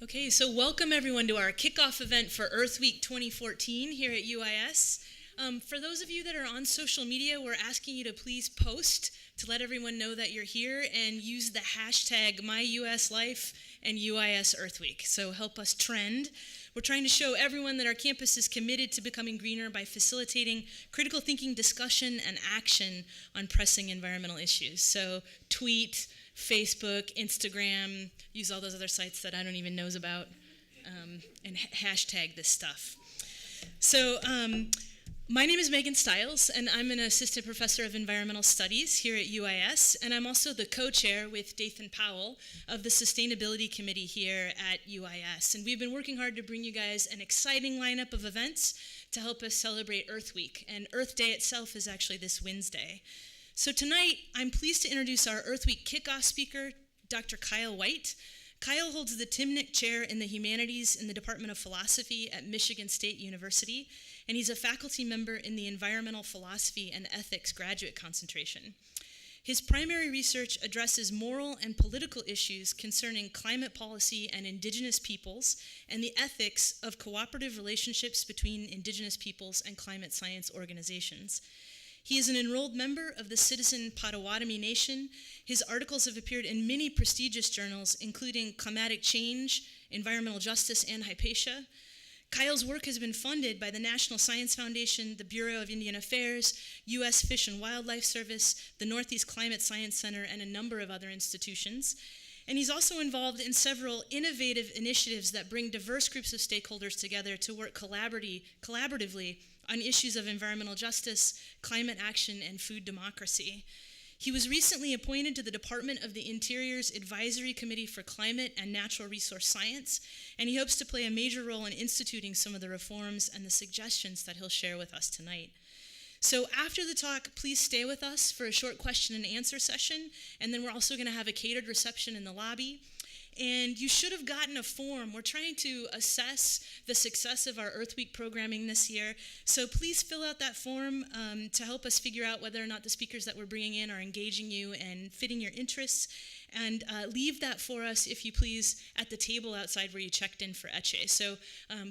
Okay, so welcome everyone to our kickoff event for Earth Week 2014 here at UIS. For those of you that are on social media, we're asking you to please post to let everyone know that you're here and use the hashtag MyUSLife and UIS Earth Week. So help us trend. We're trying to show everyone that our campus is committed to becoming greener by facilitating critical thinking, discussion, and action on pressing environmental issues. So tweet, Facebook, Instagram, use all those other sites that I don't even know about, and hashtag this stuff. So my name is Megan Stiles, and I'm an assistant professor of environmental studies here at UIS, and I'm also the co-chair with Dathan Powell of the Sustainability Committee here at UIS. And we've been working hard to bring you guys an exciting lineup of events to help us celebrate Earth Week. And Earth Day itself is actually this Wednesday. So tonight, I'm pleased to introduce our Earth Week kickoff speaker, Dr. Kyle Whyte. Kyle holds the Timnick Chair in the Humanities in the Department of Philosophy at Michigan State University, and he's a faculty member in the Environmental Philosophy and Ethics graduate concentration. His primary research addresses moral and political issues concerning climate policy and indigenous peoples and the ethics of cooperative relationships between indigenous peoples and climate science organizations. He is an enrolled member of the Citizen Potawatomi Nation. His articles have appeared in many prestigious journals, including Climatic Change, Environmental Justice, and Hypatia. Kyle's work has been funded by the National Science Foundation, the Bureau of Indian Affairs, U.S. Fish and Wildlife Service, the Northeast Climate Science Center, and a number of other institutions. And he's also involved in several innovative initiatives that bring diverse groups of stakeholders together to work collaboratively on issues of environmental justice, climate action, and food democracy. He was recently appointed to the Department of the Interior's Advisory Committee for Climate and Natural Resource Science, and he hopes to play a major role in instituting some of the reforms and the suggestions that he'll share with us tonight. So after the talk, please stay with us for a short question and answer session, and then we're also going to have a catered reception in the lobby. And you should have gotten a form. We're trying to assess the success of our Earth Week programming this year. So please fill out that form to help us figure out whether or not the speakers that we're bringing in are engaging you and fitting your interests. And leave that for us, if you please, at the table outside where you checked in for Etche. So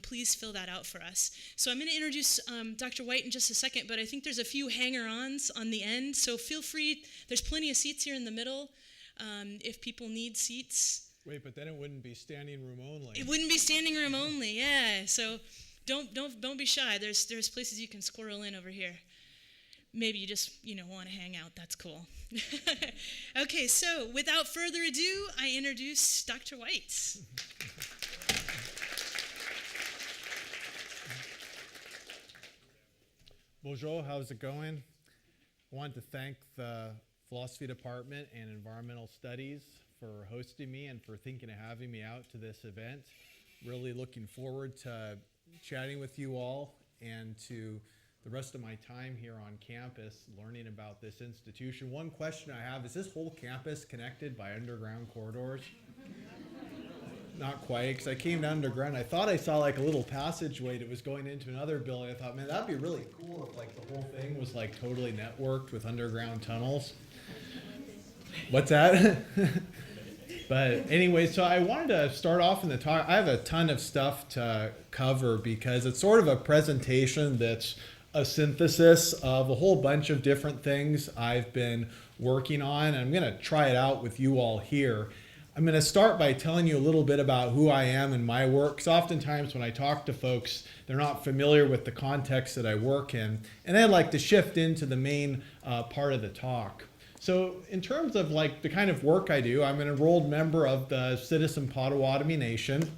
please fill that out for us. So I'm going to introduce Dr. Whyte in just a second, but I think there's a few hanger-ons on the end. So feel free. There's plenty of seats here in the middle if people need seats. Wait, but then it wouldn't be standing room only. It wouldn't be standing room only, yeah. So don't be shy. There's places you can squirrel in over here. Maybe you just want to hang out. That's cool. Okay, so without further ado, I introduce Dr. Whyte. Bonjour, how's it going? I want to thank the Philosophy Department and Environmental Studies for hosting me and for thinking of having me out to this event. Really looking forward to chatting with you all and to the rest of my time here on campus learning about this institution. One question I have, is this whole campus connected by underground corridors? Not quite, because I came down underground. I thought I saw like a little passageway that was going into another building. I thought, man, that'd be really cool if like the whole thing was like totally networked with underground tunnels. What's that? But anyway, so I wanted to start off in the talk. I have a ton of stuff to cover because it's sort of a presentation that's a synthesis of a whole bunch of different things I've been working on. And I'm going to try it out with you all here. I'm going to start by telling you a little bit about who I am and my work. Because oftentimes when I talk to folks, they're not familiar with the context that I work in. And I'd like to shift into the main part of the talk. So in terms of like the kind of work I do, I'm an enrolled member of the Citizen Potawatomi Nation.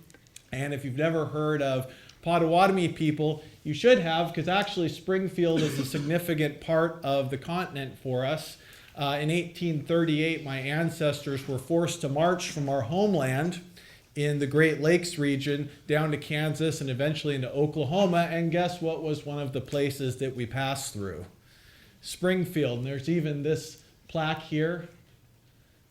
And if you've never heard of Potawatomi people, you should have, because actually Springfield is a significant part of the continent for us. In 1838, my ancestors were forced to march from our homeland in the Great Lakes region down to Kansas and eventually into Oklahoma. And guess what was one of the places that we passed through? Springfield. And there's even this plaque here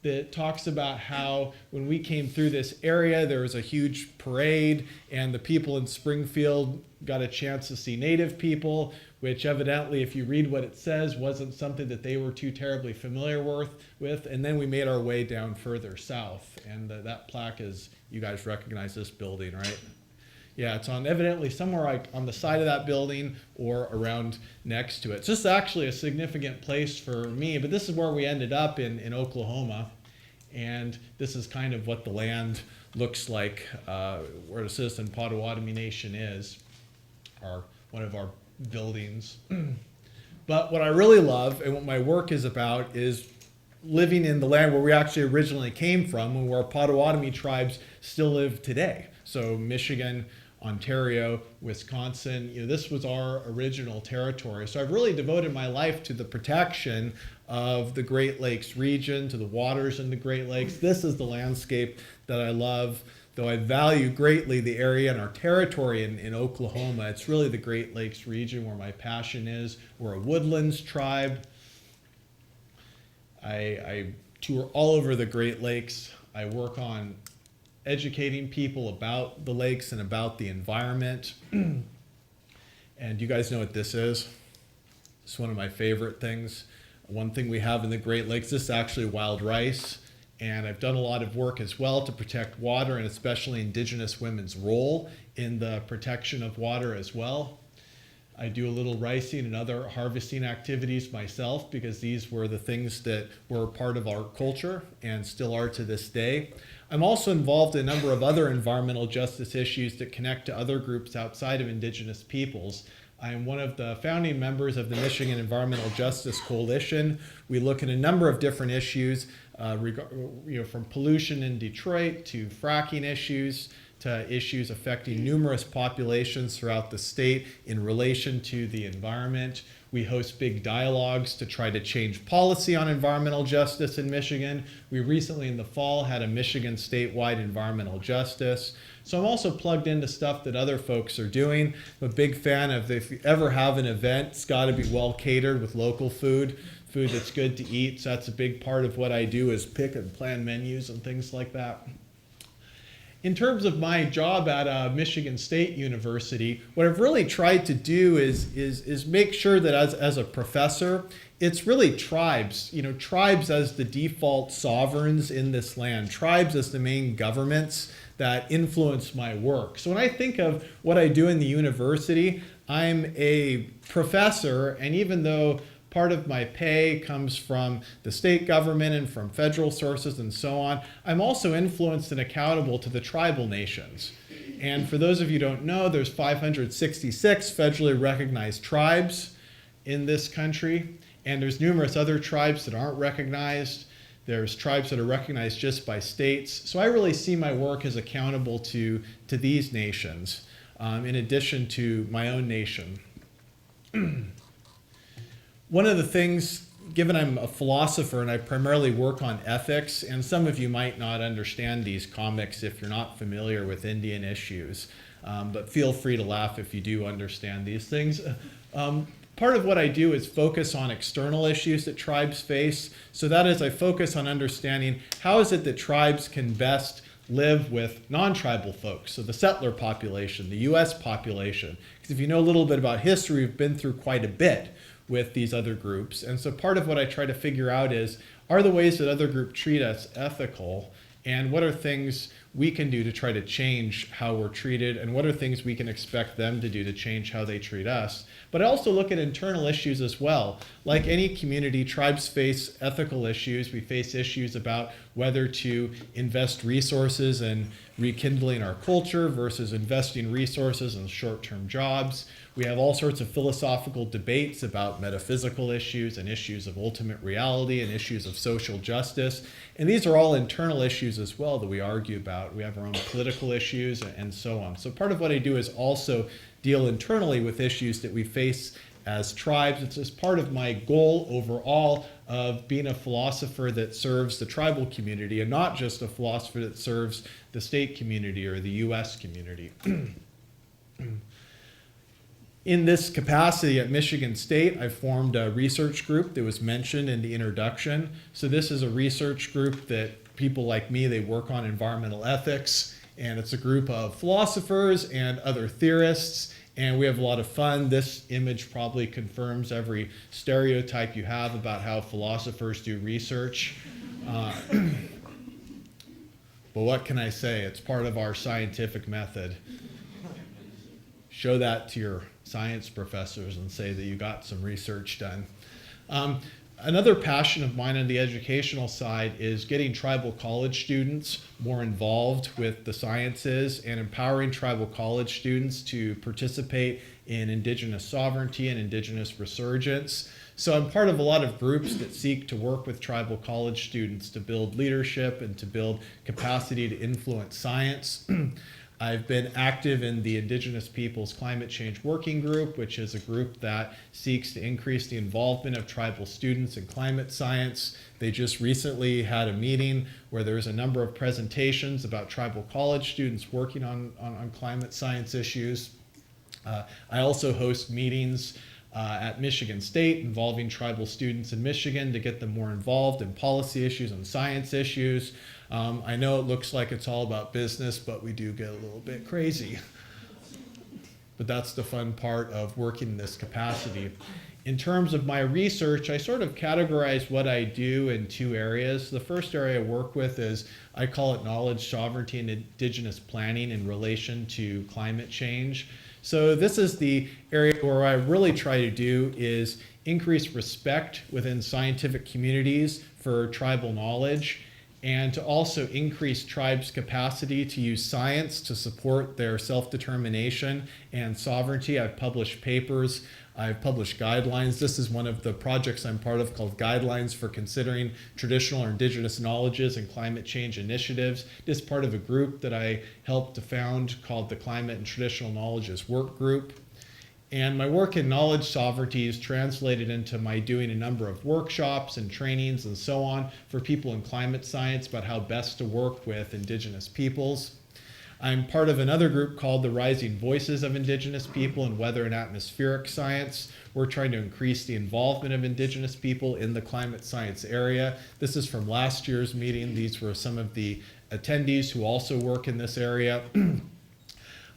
that talks about how when we came through this area, there was a huge parade, and the people in Springfield got a chance to see Native people, which evidently, if you read what it says, wasn't something that they were too terribly familiar with. And then we made our way down further south, and that plaque is, you guys recognize this building, right? Yeah, it's on evidently somewhere like on the side of that building or around next to it. So this is actually a significant place for me, but this is where we ended up in Oklahoma. And this is kind of what the land looks like where the Citizen Potawatomi Nation is, one of our buildings. But what I really love and what my work is about is living in the land where we actually originally came from and where Potawatomi tribes still live today. So Michigan, Ontario, Wisconsin, this was our original territory. So I've really devoted my life to the protection of the Great Lakes region, to the waters in the Great Lakes. This is the landscape that I love, though I value greatly the area and our territory in Oklahoma. It's really the Great Lakes region where my passion is. We're a woodlands tribe. I tour all over the Great Lakes. I work on educating people about the lakes and about the environment. And you guys know what this is. It's one of my favorite things. One thing we have in the Great Lakes, this is actually wild rice. And I've done a lot of work as well to protect water and especially Indigenous women's role in the protection of water as well. I do a little ricing and other harvesting activities myself because these were the things that were part of our culture and still are to this day. I'm also involved in a number of other environmental justice issues that connect to other groups outside of Indigenous peoples. I am one of the founding members of the Michigan Environmental Justice Coalition. We look at a number of different issues, from pollution in Detroit to fracking issues to issues affecting numerous populations throughout the state in relation to the environment. We host big dialogues to try to change policy on environmental justice in Michigan. We recently in the fall had a Michigan statewide environmental justice. So I'm also plugged into stuff that other folks are doing. I'm a big fan of if you ever have an event, it's got to be well catered with local food that's good to eat. So that's a big part of what I do is pick and plan menus and things like that. In terms of my job at Michigan State University, what I've really tried to do is make sure that as a professor, it's really tribes, tribes as the default sovereigns in this land, tribes as the main governments that influence my work. So when I think of what I do in the university, I'm a professor, and even though part of my pay comes from the state government and from federal sources and so on, I'm also influenced and accountable to the tribal nations. And for those of you who don't know, there's 566 federally recognized tribes in this country, and there's numerous other tribes that aren't recognized. There's tribes that are recognized just by states. So I really see my work as accountable to these nations, in addition to my own nation. One of the things, given I'm a philosopher and I primarily work on ethics, and some of you might not understand these comics if you're not familiar with Indian issues, but feel free to laugh if you do understand these things. Part of what I do is focus on external issues that tribes face. So that is, I focus on understanding how is it that tribes can best live with non-tribal folks, so the settler population, the US population. Because if you know a little bit about history, we've been through quite a bit with these other groups. And so part of what I try to figure out is, are the ways that other groups treat us ethical? And what are things we can do to try to change how we're treated? And what are things we can expect them to do to change how they treat us? But I also look at internal issues as well. Like any community, tribes face ethical issues. We face issues about whether to invest resources in rekindling our culture versus investing resources in short-term jobs. We have all sorts of philosophical debates about metaphysical issues and issues of ultimate reality and issues of social justice. And these are all internal issues as well that we argue about. We have our own political issues and so on. So part of what I do is also deal internally with issues that we face as tribes. It's just part of my goal overall of being a philosopher that serves the tribal community and not just a philosopher that serves the state community or the US community. In this capacity at Michigan State, I formed a research group that was mentioned in the introduction. So this is a research group that people like me, they work on environmental ethics, and it's a group of philosophers and other theorists, and we have a lot of fun. This image probably confirms every stereotype you have about how philosophers do research. But what can I say? It's part of our scientific method. Show that to your science professors and say that you got some research done. Another passion of mine on the educational side is getting tribal college students more involved with the sciences and empowering tribal college students to participate in indigenous sovereignty and indigenous resurgence. So I'm part of a lot of groups that seek to work with tribal college students to build leadership and to build capacity to influence science. I've been active in the Indigenous Peoples Climate Change Working Group, which is a group that seeks to increase the involvement of tribal students in climate science. They just recently had a meeting where there's a number of presentations about tribal college students working on climate science issues. I also host meetings at Michigan State involving tribal students in Michigan to get them more involved in policy issues and science issues. I know it looks like it's all about business, but we do get a little bit crazy. But that's the fun part of working in this capacity. In terms of my research, I sort of categorize what I do in two areas. The first area I work with is, I call it knowledge, sovereignty, and indigenous planning in relation to climate change. So this is the area where I really try to do is increase respect within scientific communities for tribal knowledge, and to also increase tribes' capacity to use science to support their self-determination and sovereignty. I've published papers, I've published guidelines. This is one of the projects I'm part of called Guidelines for Considering Traditional or Indigenous Knowledges and Climate Change Initiatives. This is part of a group that I helped to found called the Climate and Traditional Knowledges Work Group. And my work in knowledge sovereignty is translated into my doing a number of workshops and trainings and so on for people in climate science about how best to work with indigenous peoples. I'm part of another group called the Rising Voices of Indigenous People in Weather and Atmospheric Science. We're trying to increase the involvement of indigenous people in the climate science area. This is from last year's meeting. These were some of the attendees who also work in this area.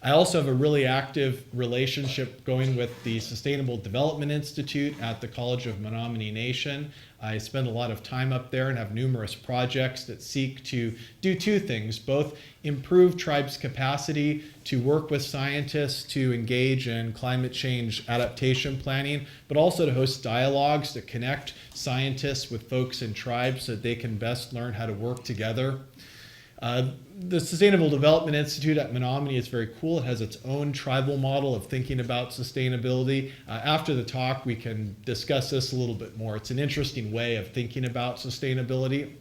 I also have a really active relationship going with the Sustainable Development Institute at the College of Menominee Nation. I spend a lot of time up there and have numerous projects that seek to do two things, both improve tribes' capacity to work with scientists to engage in climate change adaptation planning, but also to host dialogues that connect scientists with folks in tribes so that they can best learn how to work together. The Sustainable Development Institute at Menominee is very cool. It has its own tribal model of thinking about sustainability. After the talk, we can discuss this a little bit more. It's an interesting way of thinking about sustainability.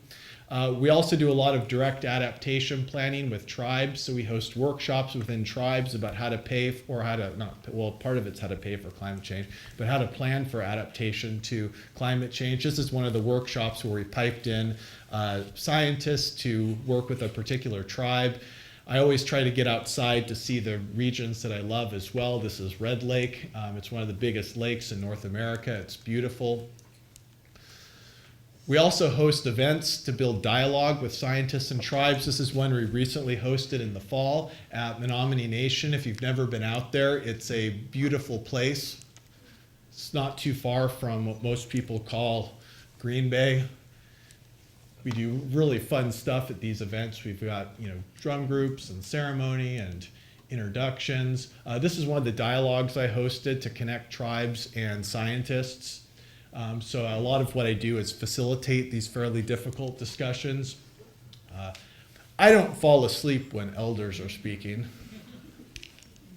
We also do a lot of direct adaptation planning with tribes. So we host workshops within tribes about how to pay for, part of it's how to pay for climate change, but how to plan for adaptation to climate change. This is one of the workshops where we piped in scientists to work with a particular tribe. I always try to get outside to see the regions that I love as well. This is Red Lake. It's one of the biggest lakes in North America. It's beautiful. We also host events to build dialogue with scientists and tribes. This is one we recently hosted in the fall at Menominee Nation. If you've never been out there, it's a beautiful place. It's not too far from what most people call Green Bay. We do really fun stuff at these events. We've got, drum groups and ceremony and introductions. This is one of the dialogues I hosted to connect tribes and scientists. So a lot of what I do is facilitate these fairly difficult discussions. I don't fall asleep when elders are speaking.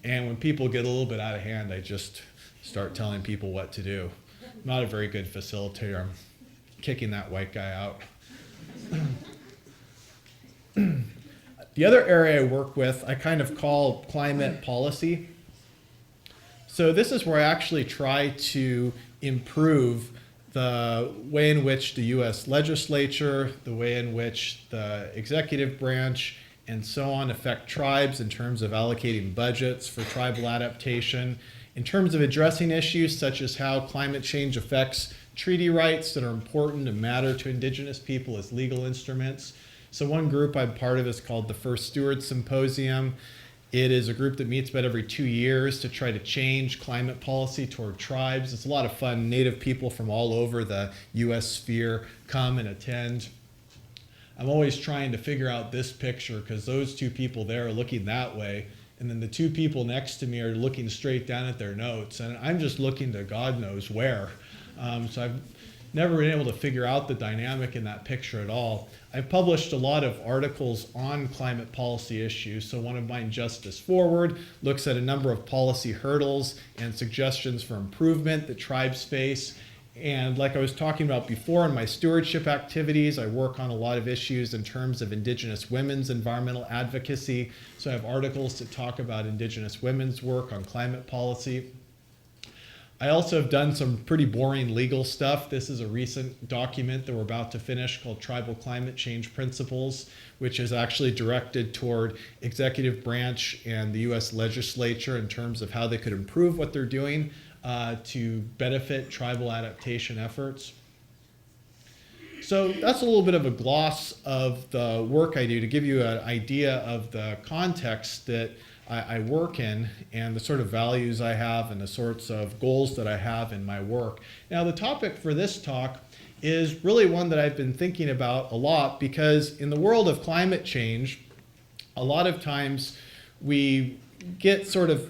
And when people get a little bit out of hand, I just start telling people what to do. I'm not a very good facilitator. I'm kicking that white guy out. The other area I work with, I kind of call climate policy. So this is where I actually try to improve the way in which the US legislature, the way in which the executive branch, and so on affect tribes in terms of allocating budgets for tribal adaptation in terms of addressing issues such as how climate change affects treaty rights that are important and matter to Indigenous people as legal instruments. So one group I'm part of is called the First Steward Symposium. It is a group that meets about every 2 years to try to change climate policy toward tribes. It's a lot of fun. Native people from all over the US sphere come and attend. I'm always trying to figure out this picture because those two people there are looking that way, and then the two people next to me are looking straight down at their notes, and I'm just looking to God knows where. So I've never been able to figure out the dynamic in that picture at all. I've published a lot of articles on climate policy issues. So one of mine, Justice Forward, looks at a number of policy hurdles and suggestions for improvement that tribes face. And like I was talking about before in my stewardship activities, I work on a lot of issues in terms of Indigenous women's environmental advocacy. So I have articles that talk about Indigenous women's work on climate policy. I also have done some pretty boring legal stuff. This is a recent document that we're about to finish called Tribal Climate Change Principles, which is actually directed toward executive branch and the US legislature in terms of how they could improve what they're doing to benefit tribal adaptation efforts. So that's a little bit of a gloss of the work I do to give you an idea of the context that I work in and the sort of values I have and the sorts of goals that I have in my work. Now, the topic for this talk is really one that I've been thinking about a lot because in the world of climate change, a lot of times we get sort of,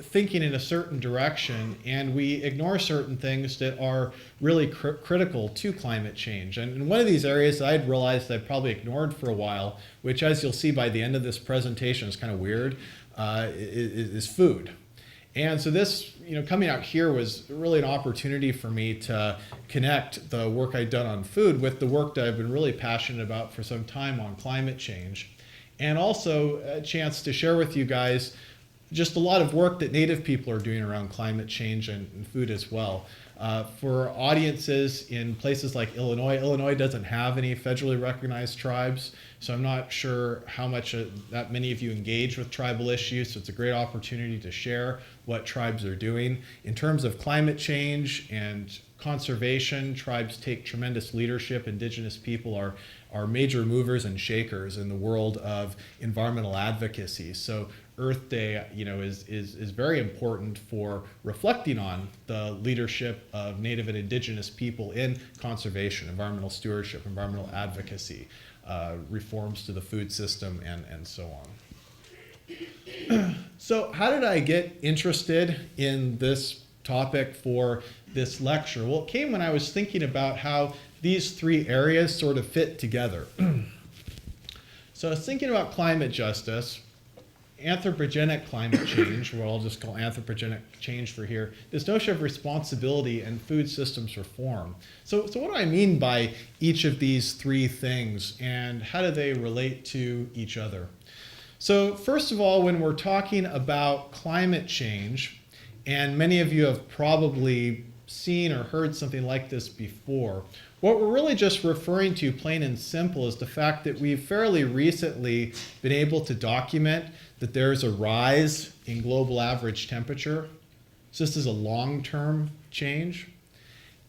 thinking in a certain direction and we ignore certain things that are really critical to climate change. And one of these areas that I'd realized I'd probably ignored for a while, which as you'll see by the end of this presentation is kind of weird, is food. And so this, coming out here was really an opportunity for me to connect the work I'd done on food with the work that I've been really passionate about for some time on climate change. And also a chance to share with you guys just a lot of work that Native people are doing around climate change and food as well. For audiences in places like Illinois, Illinois doesn't have any federally recognized tribes, so I'm not sure how much that many of you engage with tribal issues, so it's a great opportunity to share what tribes are doing. In terms of climate change and conservation, tribes take tremendous leadership. Indigenous people are major movers and shakers in the world of environmental advocacy. So Earth Day, is very important for reflecting on the leadership of Native and Indigenous people in conservation, environmental stewardship, environmental advocacy, reforms to the food system, and so on. So how did I get interested in this topic for this lecture? Well, it came when I was thinking about how these three areas sort of fit together. So I was thinking about climate justice, anthropogenic climate change, what I'll just call anthropogenic change for here, this notion of responsibility and food systems reform. So what do I mean by each of these three things and how do they relate to each other? So first of all, when we're talking about climate change, and many of you have probably seen or heard something like this before, what we're really just referring to, plain and simple, is the fact that we've fairly recently been able to document that there's a rise in global average temperature. So this is a long-term change.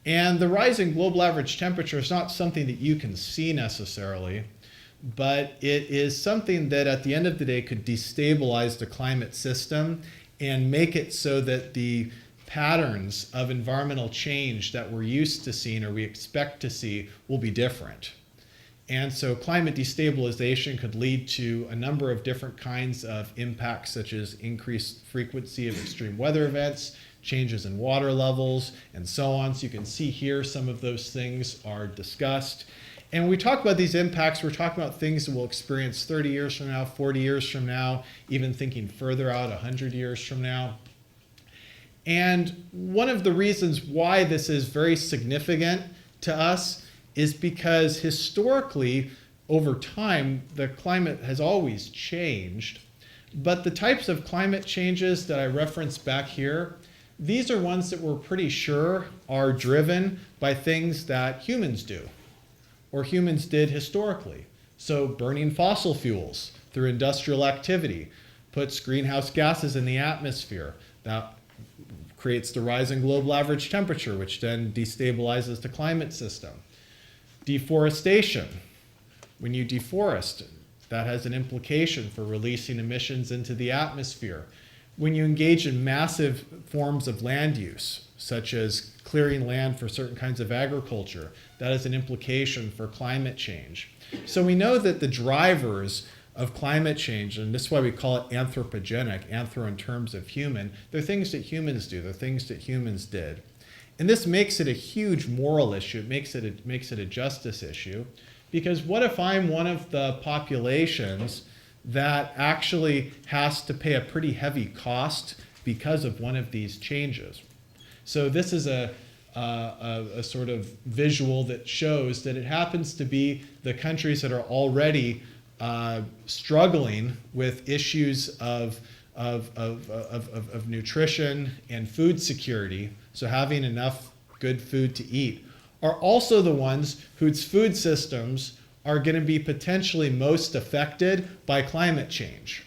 And the rise in global average temperature is not something that you can see necessarily, but it is something that at the end of the day could destabilize the climate system and make it so that the patterns of environmental change that we're used to seeing or we expect to see will be different. And so climate destabilization could lead to a number of different kinds of impacts, such as increased frequency of extreme weather events, changes in water levels, and so on. So you can see here some of those things are discussed. And when we talk about these impacts, we're talking about things that we'll experience 30 years from now, 40 years from now, even thinking further out, 100 years from now. And one of the reasons why this is very significant to us is because historically, over time, the climate has always changed. But the types of climate changes that I referenced back here, these are ones that we're pretty sure are driven by things that humans do, or humans did historically. So burning fossil fuels through industrial activity puts greenhouse gases in the atmosphere. That creates the rise in global average temperature, which then destabilizes the climate system. Deforestation. When you deforest, that has an implication for releasing emissions into the atmosphere. When you engage in massive forms of land use, such as clearing land for certain kinds of agriculture, that has an implication for climate change. So we know that the drivers of climate change, and this is why we call it anthropogenic, anthro in terms of human, they're things that humans do, they're things that humans did. And this makes it a huge moral issue, it makes it a justice issue, because what if I'm one of the populations that actually has to pay a pretty heavy cost because of one of these changes? So this is a sort of visual that shows that it happens to be the countries that are already struggling with issues of nutrition and food security, so having enough good food to eat, are also the ones whose food systems are going to be potentially most affected by climate change.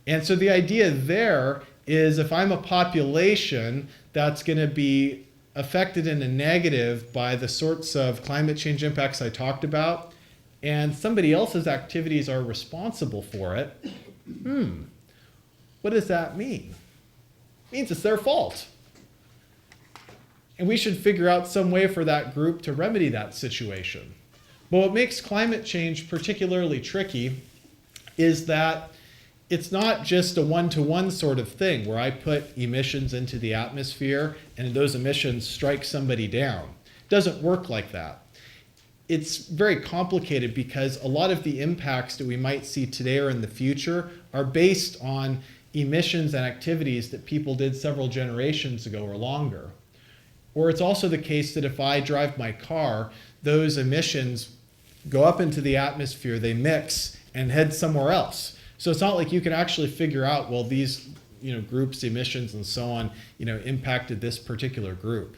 And so the idea there is if I'm a population that's going to be affected in a negative by the sorts of climate change impacts I talked about, and somebody else's activities are responsible for it, what does that mean? It means it's their fault. And we should figure out some way for that group to remedy that situation. But what makes climate change particularly tricky is that it's not just a one-to-one sort of thing where I put emissions into the atmosphere and those emissions strike somebody down. It doesn't work like that. It's very complicated because a lot of the impacts that we might see today or in the future are based on emissions and activities that people did several generations ago or longer. Or it's also the case that if I drive my car, those emissions go up into the atmosphere, they mix and head somewhere else. So it's not like you can actually figure out, well, these groups, emissions and so on, impacted this particular group.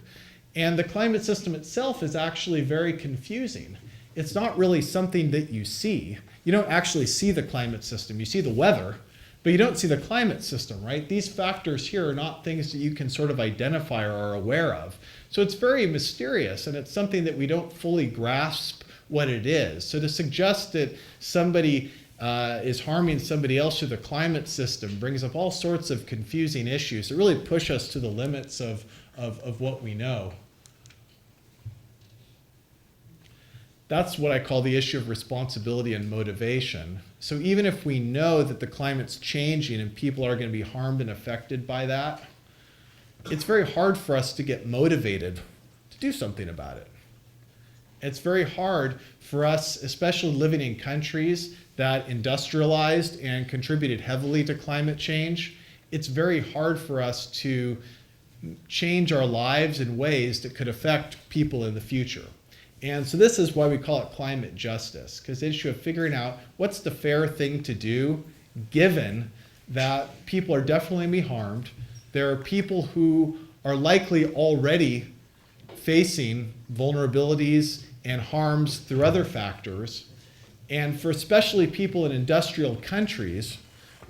And the climate system itself is actually very confusing. It's not really something that you see. You don't actually see the climate system. You see the weather, but you don't see the climate system, right? These factors here are not things that you can sort of identify or are aware of. So it's very mysterious, and it's something that we don't fully grasp what it is. So to suggest that somebody is harming somebody else through the climate system brings up all sorts of confusing issues that really push us to the limits of what we know. That's what I call the issue of responsibility and motivation. So even if we know that the climate's changing and people are going to be harmed and affected by that, it's very hard for us to get motivated to do something about it. It's very hard for us, especially living in countries that industrialized and contributed heavily to climate change. It's very hard for us to change our lives in ways that could affect people in the future. And so this is why we call it climate justice, because the issue of figuring out what's the fair thing to do given that people are definitely going to be harmed. There are people who are likely already facing vulnerabilities and harms through other factors. And for especially people in industrial countries,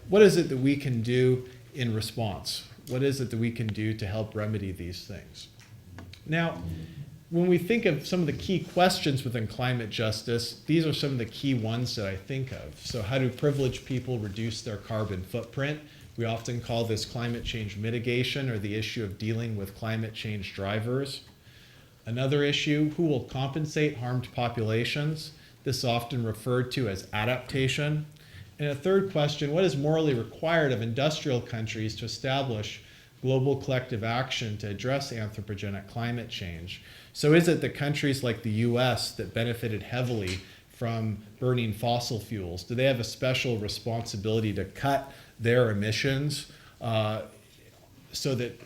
what is it that we can do in response? What is it that we can do to help remedy these things? Now, when we think of some of the key questions within climate justice, these are some of the key ones that I think of. So how do privileged people reduce their carbon footprint? We often call this climate change mitigation, or the issue of dealing with climate change drivers. Another issue, who will compensate harmed populations? This is often referred to as adaptation. And a third question, what is morally required of industrial countries to establish global collective action to address anthropogenic climate change? So is it that countries like the US that benefited heavily from burning fossil fuels, do they have a special responsibility to cut their emissions so that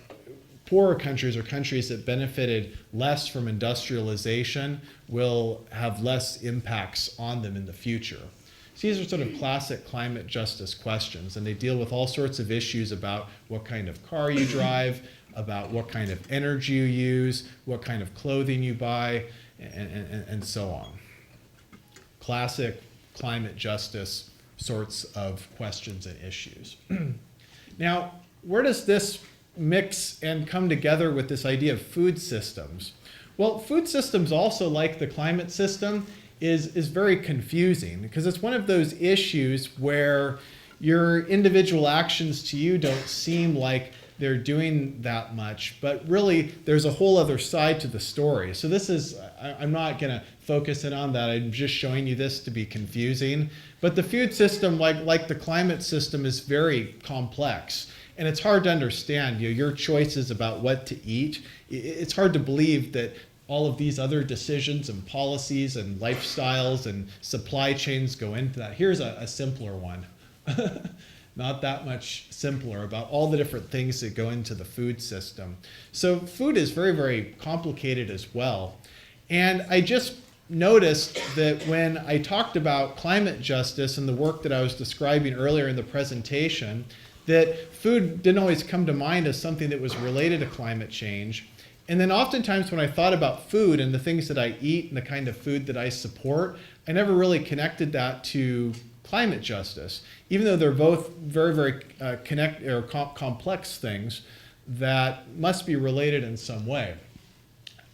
poorer countries or countries that benefited less from industrialization will have less impacts on them in the future? So these are sort of classic climate justice questions, and they deal with all sorts of issues about what kind of car you drive, about what kind of energy you use, what kind of clothing you buy, and so on. Classic climate justice sorts of questions and issues. Now, where does this mix and come together with this idea of food systems? Well, food systems also, like the climate system, is very confusing because it's one of those issues where your individual actions to you don't seem like they're doing that much, but really there's a whole other side to the story. So this is, I'm not going to focus in on that. I'm just showing you this to be confusing. But the food system, like the climate system, is very complex. And it's hard to understand, your choices about what to eat. It's hard to believe that all of these other decisions and policies and lifestyles and supply chains go into that. Here's a simpler one. Not that much simpler, about all the different things that go into the food system. So food is very, very complicated as well. And I just noticed that when I talked about climate justice and the work that I was describing earlier in the presentation, that food didn't always come to mind as something that was related to climate change. And then oftentimes when I thought about food and the things that I eat and the kind of food that I support, I never really connected that to climate justice, even though they're both very, very complex things that must be related in some way.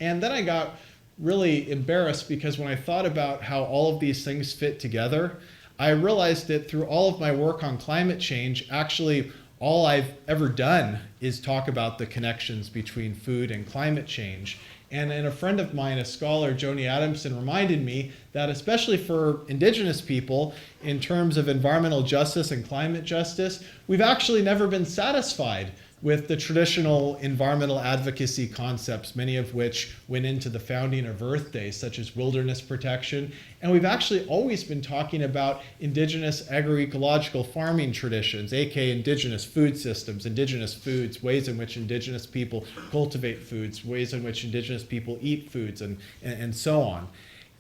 And then I got really embarrassed because when I thought about how all of these things fit together, I realized that through all of my work on climate change, actually all I've ever done is talk about the connections between food and climate change. And a friend of mine, a scholar, Joni Adamson, reminded me that especially for indigenous people, in terms of environmental justice and climate justice, we've actually never been satisfied with the traditional environmental advocacy concepts, many of which went into the founding of Earth Day, such as wilderness protection. And we've actually always been talking about indigenous agroecological farming traditions, aka indigenous food systems, indigenous foods, ways in which indigenous people cultivate foods, ways in which indigenous people eat foods, and so on.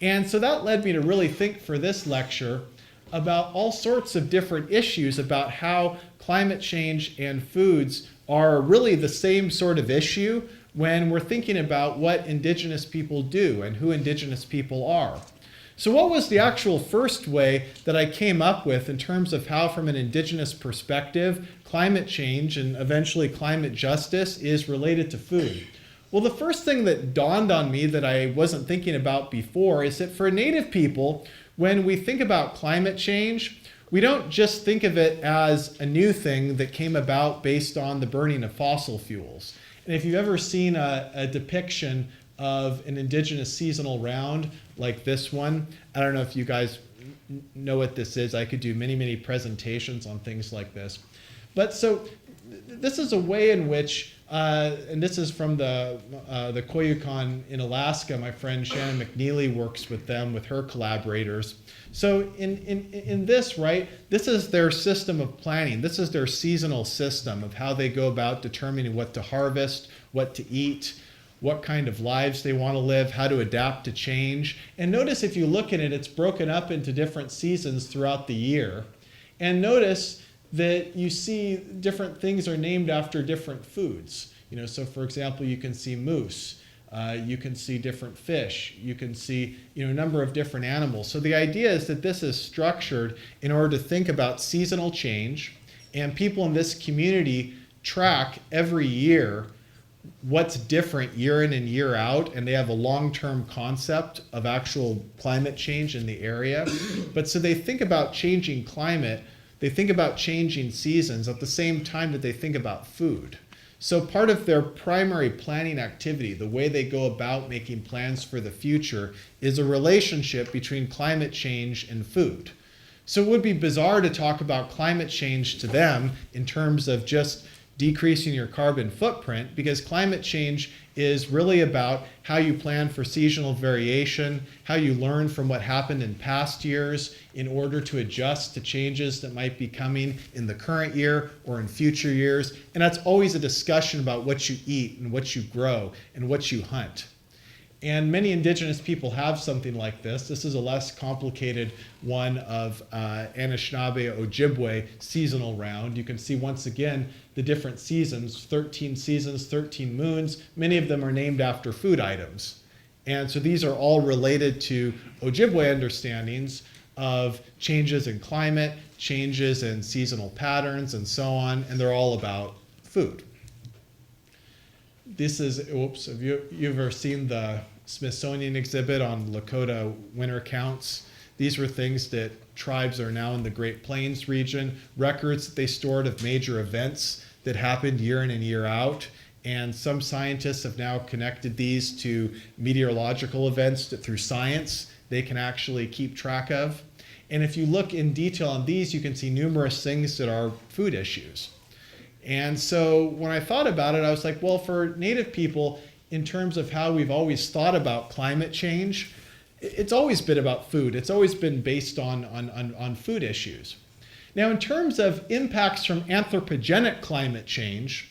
And so that led me to really think for this lecture about all sorts of different issues about how climate change and foods are really the same sort of issue when we're thinking about what indigenous people do and who indigenous people are. So what was the actual first way that I came up with in terms of how, from an indigenous perspective, climate change and eventually climate justice is related to food? Well, the first thing that dawned on me that I wasn't thinking about before is that for Native people, when we think about climate change, we don't just think of it as a new thing that came about based on the burning of fossil fuels. And if you've ever seen a depiction of an indigenous seasonal round like this one, I don't know if you guys know what this is. I could do many, many presentations on things like this. But so this is a way in which, and this is from the Koyukon in Alaska. My friend Shannon McNeely works with them, with her collaborators. So in this, right, this is their system of planning. This is their seasonal system of how they go about determining what to harvest, what to eat, what kind of lives they want to live, how to adapt to change. And notice if you look at it, it's broken up into different seasons throughout the year. And notice that you see different things are named after different foods. So for example, you can see moose. You can see different fish. You can see a number of different animals. So the idea is that this is structured in order to think about seasonal change, and people in this community track every year what's different year in and year out, and they have a long-term concept of actual climate change in the area. But so they think about changing climate, they think about changing seasons at the same time that they think about food. So part of their primary planning activity, the way they go about making plans for the future, is a relationship between climate change and food. So it would be bizarre to talk about climate change to them in terms of just decreasing your carbon footprint, because climate change is really about how you plan for seasonal variation, how you learn from what happened in past years in order to adjust to changes that might be coming in the current year or in future years. And that's always a discussion about what you eat and what you grow and what you hunt. And many indigenous people have something like this. This is a less complicated one of Anishinaabe Ojibwe seasonal round. You can see once again the different seasons, 13 seasons, 13 moons. Many of them are named after food items. And so these are all related to Ojibwe understandings of changes in climate, changes in seasonal patterns, and so on. And they're all about food. This is, oops, have you ever seen the Smithsonian exhibit on Lakota winter counts? These were things that tribes are now in the Great Plains region, records that they stored of major events that happened year in and year out. And some scientists have now connected these to meteorological events that through science they can actually keep track of. And if you look in detail on these, you can see numerous things that are food issues. And so when I thought about it, I was like, well, for Native people, in terms of how we've always thought about climate change, it's always been about food. It's always been based on food issues. Now, in terms of impacts from anthropogenic climate change,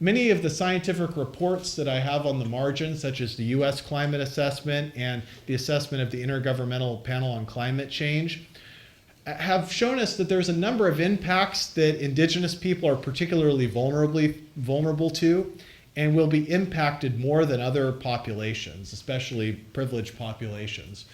many of the scientific reports that I have on the margin, such as the U.S. Climate Assessment and the assessment of the Intergovernmental Panel on Climate Change, have shown us that there's a number of impacts that indigenous people are particularly vulnerable to and will be impacted more than other populations, especially privileged populations.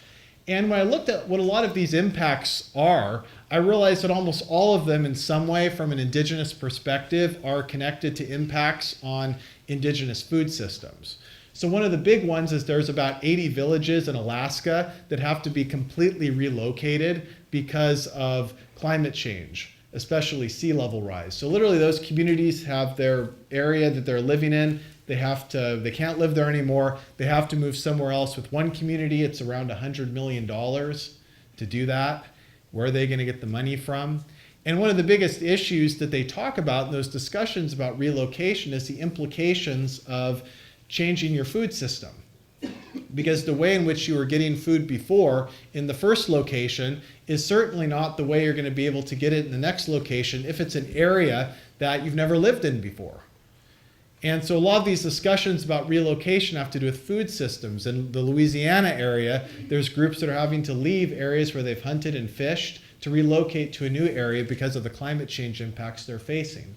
And when I looked at what a lot of these impacts are, I realized that almost all of them in some way from an indigenous perspective are connected to impacts on indigenous food systems. So one of the big ones is there's about 80 villages in Alaska that have to be completely relocated because of climate change, especially sea level rise. So literally those communities have their area that they're living in. They can't live there anymore. They have to move somewhere else. With one community, it's around $100 million to do that. Where are they going to get the money from? And one of the biggest issues that they talk about in those discussions about relocation is the implications of changing your food system. Because the way in which you were getting food before in the first location is certainly not the way you're going to be able to get it in the next location if it's an area that you've never lived in before. And so a lot of these discussions about relocation have to do with food systems. In the Louisiana area, there's groups that are having to leave areas where they've hunted and fished to relocate to a new area because of the climate change impacts they're facing.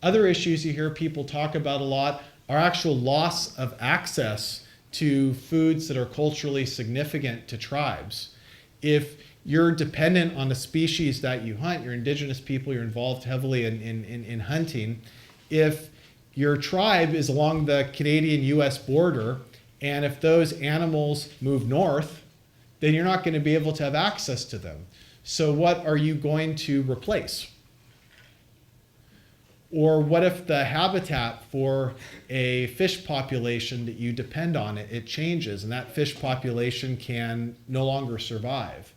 Other issues you hear people talk about a lot are actual loss of access to foods that are culturally significant to tribes. If you're dependent on the species that you hunt, you're indigenous people, you're involved heavily in hunting, if your tribe is along the Canadian-US border, and if those animals move north, then you're not going to be able to have access to them. So what are you going to replace? Or what if the habitat for a fish population that you depend on, it changes, and that fish population can no longer survive?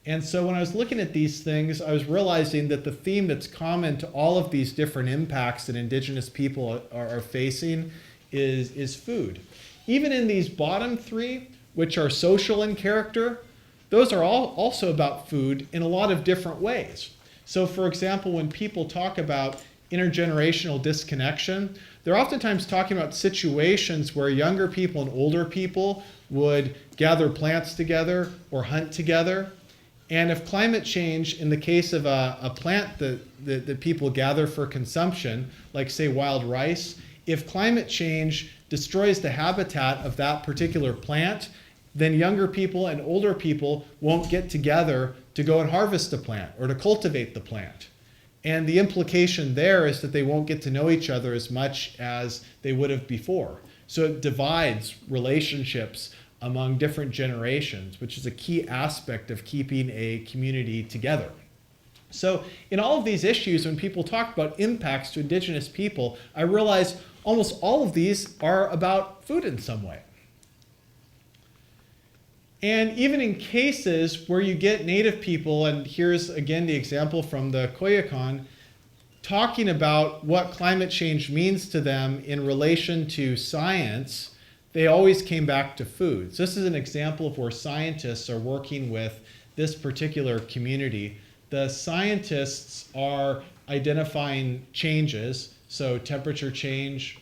And so when I was looking at these things, I was realizing that the theme that's common to all of these different impacts that indigenous people are facing is food. Even in these bottom three, which are social in character, those are all also about food in a lot of different ways. So for example, when people talk about intergenerational disconnection, they're oftentimes talking about situations where younger people and older people would gather plants together or hunt together. And if climate change, in the case of a plant that people gather for consumption, like say wild rice, if climate change destroys the habitat of that particular plant, then younger people and older people won't get together to go and harvest the plant or to cultivate the plant. And the implication there is that they won't get to know each other as much as they would have before. So it divides relationships among different generations, which is a key aspect of keeping a community together. So in all of these issues, when people talk about impacts to indigenous people, I realize almost all of these are about food in some way. And even in cases where you get Native people, and here's again the example from the Koyukon, talking about what climate change means to them in relation to science, they always came back to food. So this is an example of where scientists are working with this particular community. The scientists are identifying changes, so temperature change,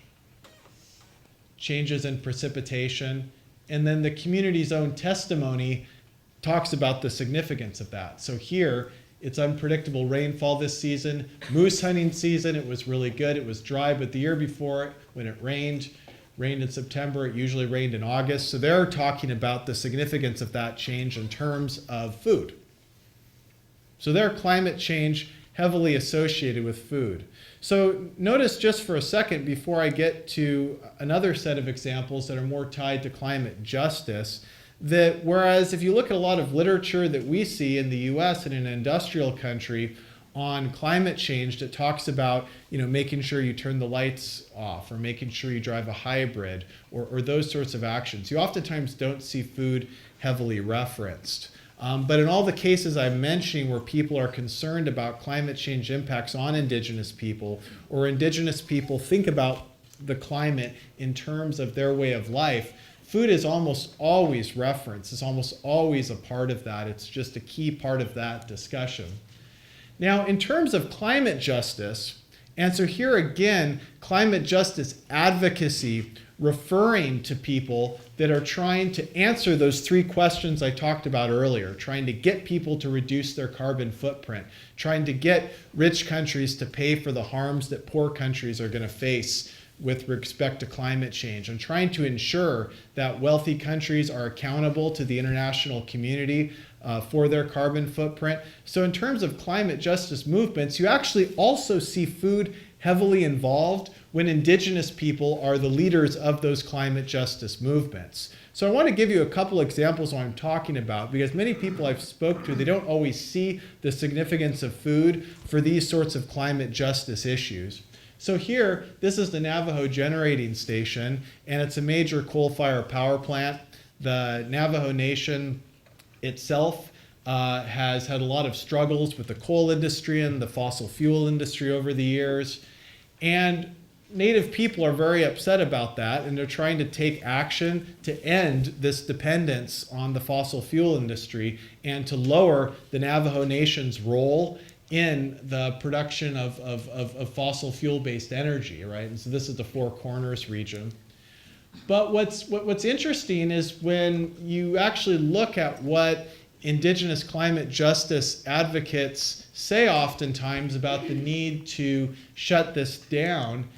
changes in precipitation, and then the community's own testimony talks about the significance of that. So here, it's unpredictable rainfall this season. Moose hunting season, it was really good. It was dry, but the year before, when it rained in September, it usually rained in August. So they're talking about the significance of that change in terms of food. So their climate change heavily associated with food. So notice just for a second before I get to another set of examples that are more tied to climate justice, that whereas if you look at a lot of literature that we see in the US and in an industrial country on climate change that talks about making sure you turn the lights off or making sure you drive a hybrid or those sorts of actions, you oftentimes don't see food heavily referenced. But in all the cases I'm mentioning where people are concerned about climate change impacts on indigenous people, or indigenous people think about the climate in terms of their way of life, food is almost always referenced. It's almost always a part of that. It's just a key part of that discussion. Now, in terms of climate justice, and so here again, climate justice advocacy referring to people that are trying to answer those three questions I talked about earlier, trying to get people to reduce their carbon footprint, trying to get rich countries to pay for the harms that poor countries are going to face with respect to climate change, and trying to ensure that wealthy countries are accountable to the international community for their carbon footprint. So in terms of climate justice movements, you actually also see food heavily involved when indigenous people are the leaders of those climate justice movements. So I want to give you a couple examples of what I'm talking about, because many people I've spoke to, they don't always see the significance of food for these sorts of climate justice issues. So here, this is the Navajo Generating Station, and it's a major coal-fired power plant. The Navajo Nation itself has had a lot of struggles with the coal industry and the fossil fuel industry over the years. And Native people are very upset about that, and they're trying to take action to end this dependence on the fossil fuel industry and to lower the Navajo Nation's role in the production of fossil fuel-based energy, right? And so this is the Four Corners region. But what's interesting is when you actually look at what indigenous climate justice advocates say oftentimes about the need to shut this down,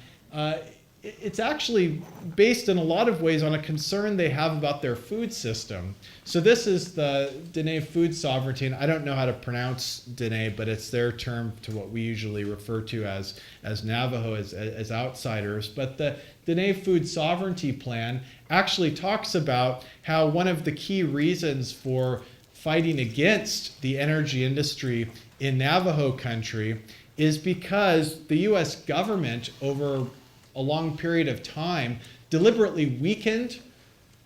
it's actually based in a lot of ways on a concern they have about their food system. So this is the Dene food sovereignty, and I don't know how to pronounce Dene, but it's their term to what we usually refer to as Navajo, as outsiders. But the Dene food sovereignty plan actually talks about how one of the key reasons for fighting against the energy industry in Navajo country is because the US government over a long period of time deliberately weakened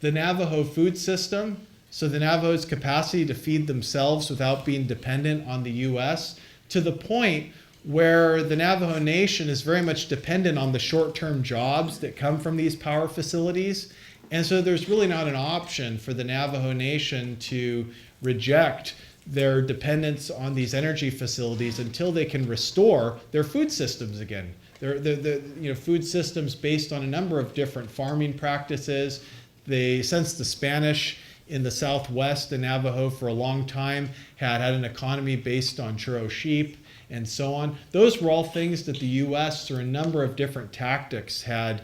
the Navajo food system, so the Navajos' capacity to feed themselves without being dependent on the US, to the point where the Navajo Nation is very much dependent on the short-term jobs that come from these power facilities. And so there's really not an option for the Navajo Nation to reject their dependence on these energy facilities until they can restore their food systems again. They're food systems based on a number of different farming practices. Since the Spanish in the Southwest, the Navajo for a long time had an economy based on churro sheep and so on. Those were all things that the US, through a number of different tactics, had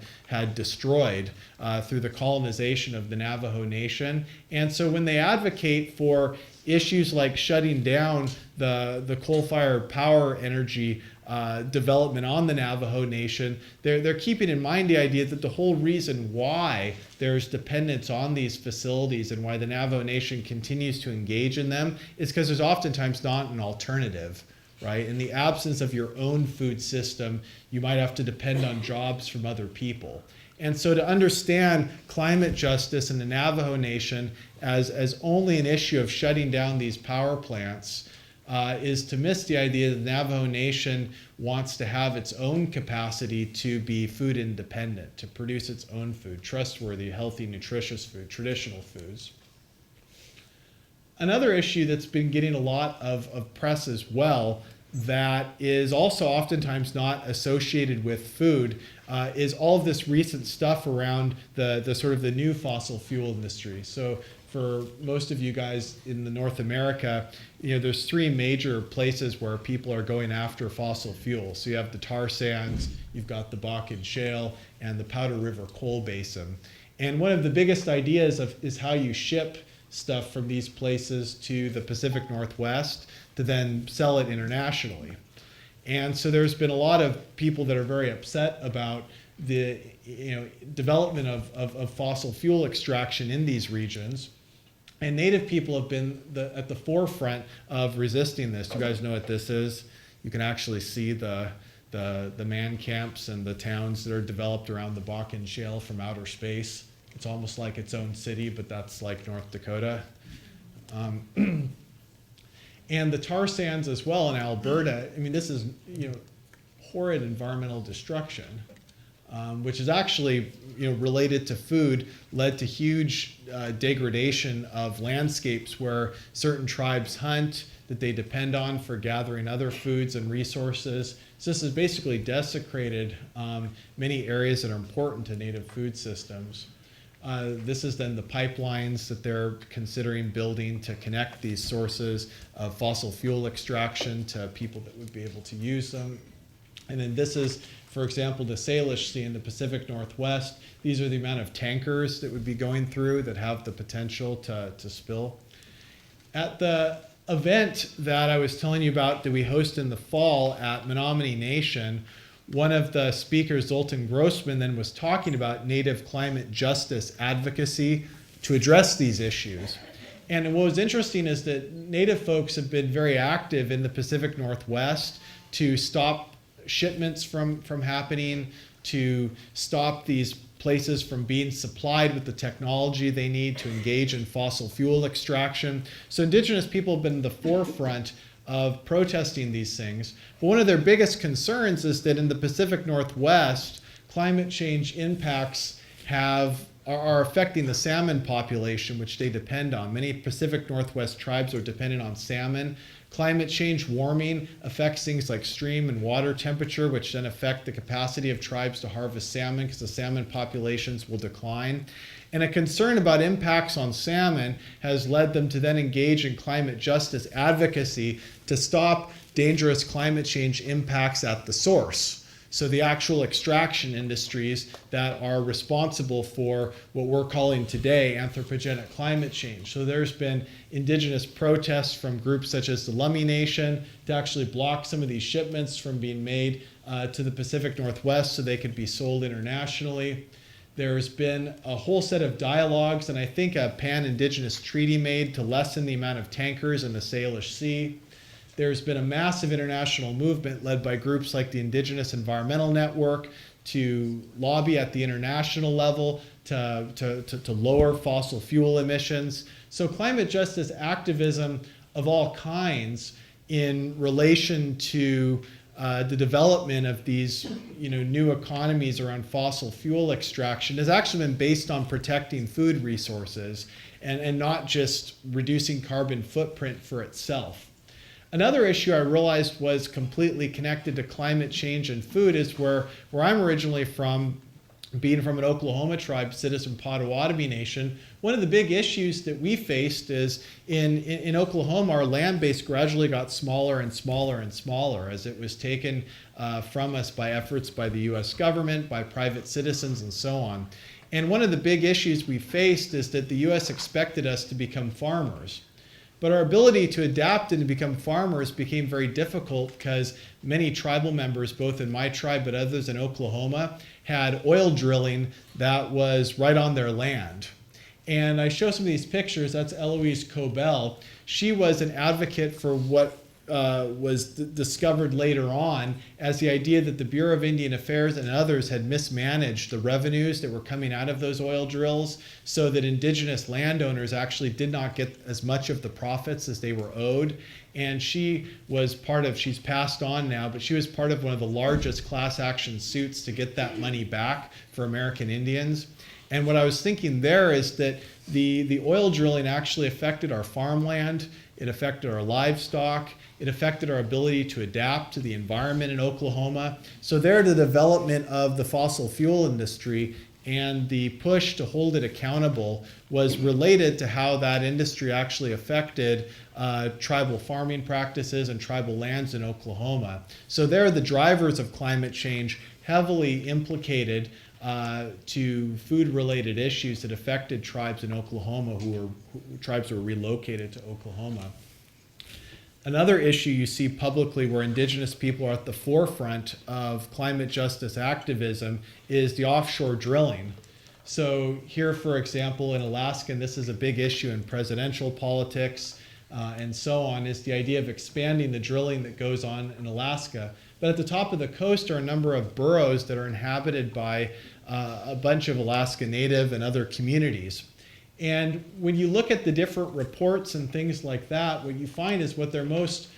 destroyed through the colonization of the Navajo Nation. And so when they advocate for issues like shutting down the coal-fired power energy development on the Navajo Nation, they're keeping in mind the idea that the whole reason why there's dependence on these facilities and why the Navajo Nation continues to engage in them is because there's oftentimes not an alternative, right? In the absence of your own food system, you might have to depend on jobs from other people. And so to understand climate justice in the Navajo Nation as only an issue of shutting down these power plants is to miss the idea that the Navajo Nation wants to have its own capacity to be food independent, to produce its own food, trustworthy, healthy, nutritious food, traditional foods. Another issue that's been getting a lot of press as well, that is also oftentimes not associated with food, is all of this recent stuff around the sort of the new fossil fuel industry. So for most of you guys in the North America, there's three major places where people are going after fossil fuels. So you have the tar sands, you've got the Bakken Shale, and the Powder River Coal Basin. And one of the biggest ideas is how you ship stuff from these places to the Pacific Northwest to then sell it internationally. And so there's been a lot of people that are very upset about the development of fossil fuel extraction in these regions. And Native people have been at the forefront of resisting this. You guys know what this is? You can actually see the man camps and the towns that are developed around the Bakken Shale from outer space. It's almost like its own city, but that's like North Dakota. And the tar sands as well in Alberta. I mean, this is horrid environmental destruction, which is actually related to food, led to huge degradation of landscapes where certain tribes hunt that they depend on for gathering other foods and resources. So this has basically desecrated many areas that are important to native food systems. This is then the pipelines that they're considering building to connect these sources of fossil fuel extraction to people that would be able to use them. And then this is, for example, the Salish Sea in the Pacific Northwest. These are the amount of tankers that would be going through that have the potential to spill. At the event that I was telling you about that we host in the fall at Menominee Nation, one of the speakers, Zoltan Grossman, then was talking about Native climate justice advocacy to address these issues. And what was interesting is that Native folks have been very active in the Pacific Northwest to stop shipments from happening, to stop these places from being supplied with the technology they need to engage in fossil fuel extraction. So Indigenous people have been in the forefront of protesting these things. But one of their biggest concerns is that in the Pacific Northwest, climate change impacts are affecting the salmon population, which they depend on. Many Pacific Northwest tribes are dependent on salmon. Climate change warming affects things like stream and water temperature, which then affect the capacity of tribes to harvest salmon because the salmon populations will decline. And a concern about impacts on salmon has led them to then engage in climate justice advocacy to stop dangerous climate change impacts at the source. So the actual extraction industries that are responsible for what we're calling today anthropogenic climate change. So there's been Indigenous protests from groups such as the Lummi Nation to actually block some of these shipments from being made to the Pacific Northwest so they could be sold internationally. There's been a whole set of dialogues and I think a pan-Indigenous treaty made to lessen the amount of tankers in the Salish Sea. There's been a massive international movement led by groups like the Indigenous Environmental Network to lobby at the international level to lower fossil fuel emissions. So climate justice activism of all kinds in relation to the development of these new economies around fossil fuel extraction has actually been based on protecting food resources and not just reducing carbon footprint for itself. Another issue I realized was completely connected to climate change and food is where I'm originally from, being from an Oklahoma tribe, Citizen Potawatomi Nation. One of the big issues that we faced is in Oklahoma, our land base gradually got smaller and smaller and smaller as it was taken from us by efforts by the US government, by private citizens, and so on. And one of the big issues we faced is that the US expected us to become farmers. But our ability to adapt and to become farmers became very difficult because many tribal members, both in my tribe but others in Oklahoma, had oil drilling that was right on their land. And I show some of these pictures. That's Eloise Cobell. She was an advocate for what was discovered later on as the idea that the Bureau of Indian Affairs and others had mismanaged the revenues that were coming out of those oil drills so that Indigenous landowners actually did not get as much of the profits as they were owed. And she was she's passed on now, but she was part of one of the largest class action suits to get that money back for American Indians. And what I was thinking there is that the oil drilling actually affected our farmland, it affected our livestock, it affected our ability to adapt to the environment in Oklahoma. So there, the development of the fossil fuel industry and the push to hold it accountable was related to how that industry actually affected tribal farming practices and tribal lands in Oklahoma. So there, the drivers of climate change heavily implicated to food-related issues that affected tribes in Oklahoma tribes who were relocated to Oklahoma. Another issue you see publicly where indigenous people are at the forefront of climate justice activism is the offshore drilling. So here, for example, in Alaska, and this is a big issue in presidential politics and so on, is the idea of expanding the drilling that goes on in Alaska. But at the top of the coast are a number of boroughs that are inhabited by a bunch of Alaska Native and other communities. And when you look at the different reports and things like that, what you find is what they're most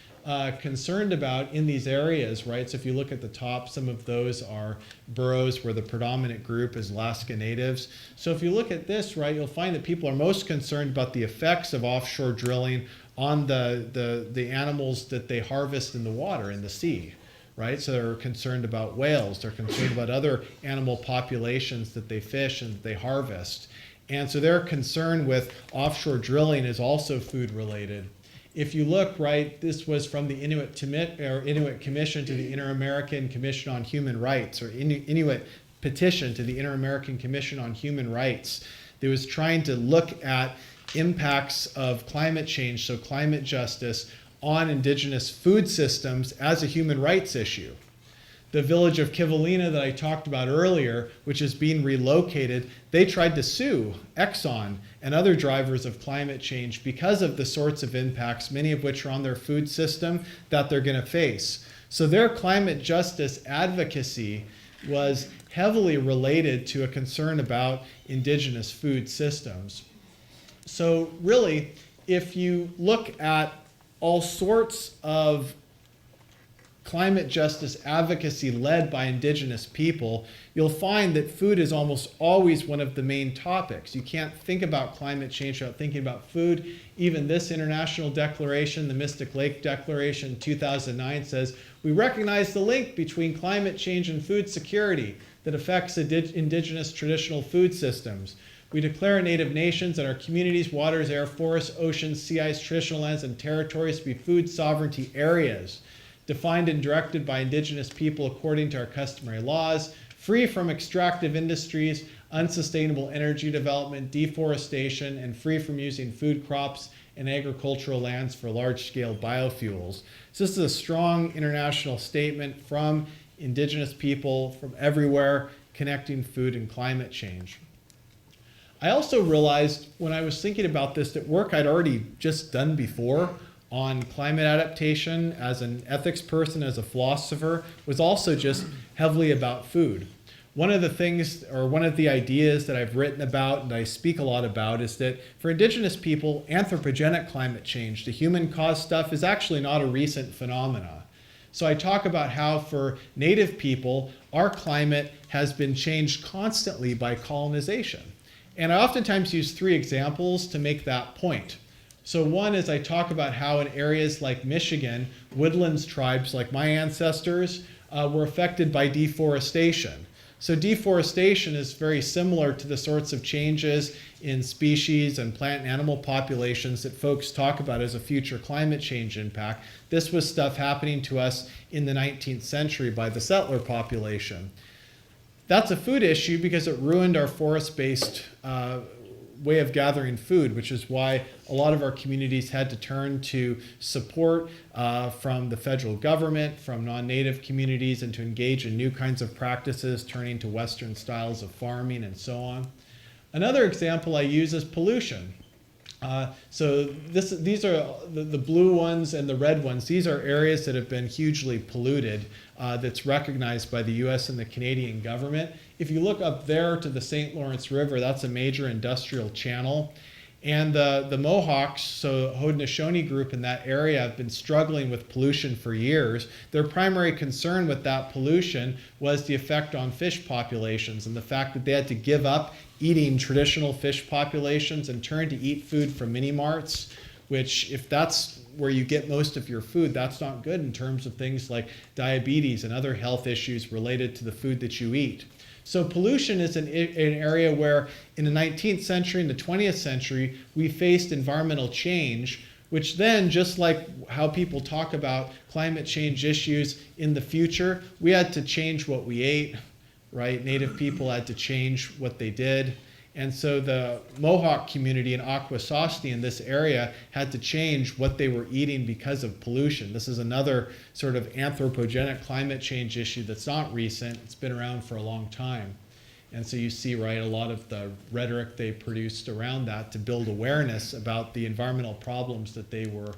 concerned about in these areas, right? So if you look at the top, some of those are boroughs where the predominant group is Alaska Natives. So if you look at this, right, you'll find that people are most concerned about the effects of offshore drilling on the animals that they harvest in the water, in the sea, right? So they're concerned about whales, they're concerned about other animal populations that they fish and that they harvest. And so their concern with offshore drilling is also food related. If you look, right, this was from the Inuit Commission to the Inter-American Commission on Human Rights, or Inuit petition to the Inter-American Commission on Human Rights. That was trying to look at impacts of climate change, so climate justice, on indigenous food systems as a human rights issue. The village of Kivalina that I talked about earlier, which is being relocated, they tried to sue Exxon and other drivers of climate change because of the sorts of impacts, many of which are on their food system, that they're going to face. So their climate justice advocacy was heavily related to a concern about indigenous food systems. So really, if you look at all sorts of climate justice advocacy led by indigenous people, you'll find that food is almost always one of the main topics. You can't think about climate change without thinking about food. Even this international declaration, the Mystic Lake Declaration 2009, says, "We recognize the link between climate change and food security that affects indigenous traditional food systems. We declare Native nations and our communities, waters, air, forests, oceans, sea ice, traditional lands, and territories to be food sovereignty areas, defined and directed by indigenous people according to our customary laws, free from extractive industries, unsustainable energy development, deforestation, and free from using food crops and agricultural lands for large-scale biofuels." So this is a strong international statement from indigenous people from everywhere connecting food and climate change. I also realized when I was thinking about this that work I'd already just done before on climate adaptation as an ethics person, as a philosopher, was also just heavily about food. One of the things, or one of the ideas that I've written about and I speak a lot about, is that for indigenous people, anthropogenic climate change, the human-caused stuff, is actually not a recent phenomena. So I talk about how for Native people, our climate has been changed constantly by colonization. And I oftentimes use three examples to make that point. So one is I talk about how in areas like Michigan, woodlands tribes like my ancestors were affected by deforestation. So deforestation is very similar to the sorts of changes in species and plant and animal populations that folks talk about as a future climate change impact. This was stuff happening to us in the 19th century by the settler population. That's a food issue because it ruined our forest-based way of gathering food, which is why a lot of our communities had to turn to support from the federal government, from non-native communities, and to engage in new kinds of practices, turning to Western styles of farming and so on. Another example I use is pollution. So these are the blue ones and the red ones. These are areas that have been hugely polluted that's recognized by the US and the Canadian government. If you look up there to the St. Lawrence River, that's a major industrial channel. And the Mohawks, so Haudenosaunee group in that area, have been struggling with pollution for years. Their primary concern with that pollution was the effect on fish populations and the fact that they had to give up eating traditional fish populations and turn to eat food from mini-marts, which if that's where you get most of your food, that's not good in terms of things like diabetes and other health issues related to the food that you eat. So pollution is an area where in the 19th century and the 20th century, we faced environmental change, which then, just like how people talk about climate change issues in the future, we had to change what we ate, right? Native people had to change what they did. And so the Mohawk community in Akwesasne in this area had to change what they were eating because of pollution. This is another sort of anthropogenic climate change issue that's not recent. It's been around for a long time. And so you see, right, a lot of the rhetoric they produced around that to build awareness about the environmental problems that they were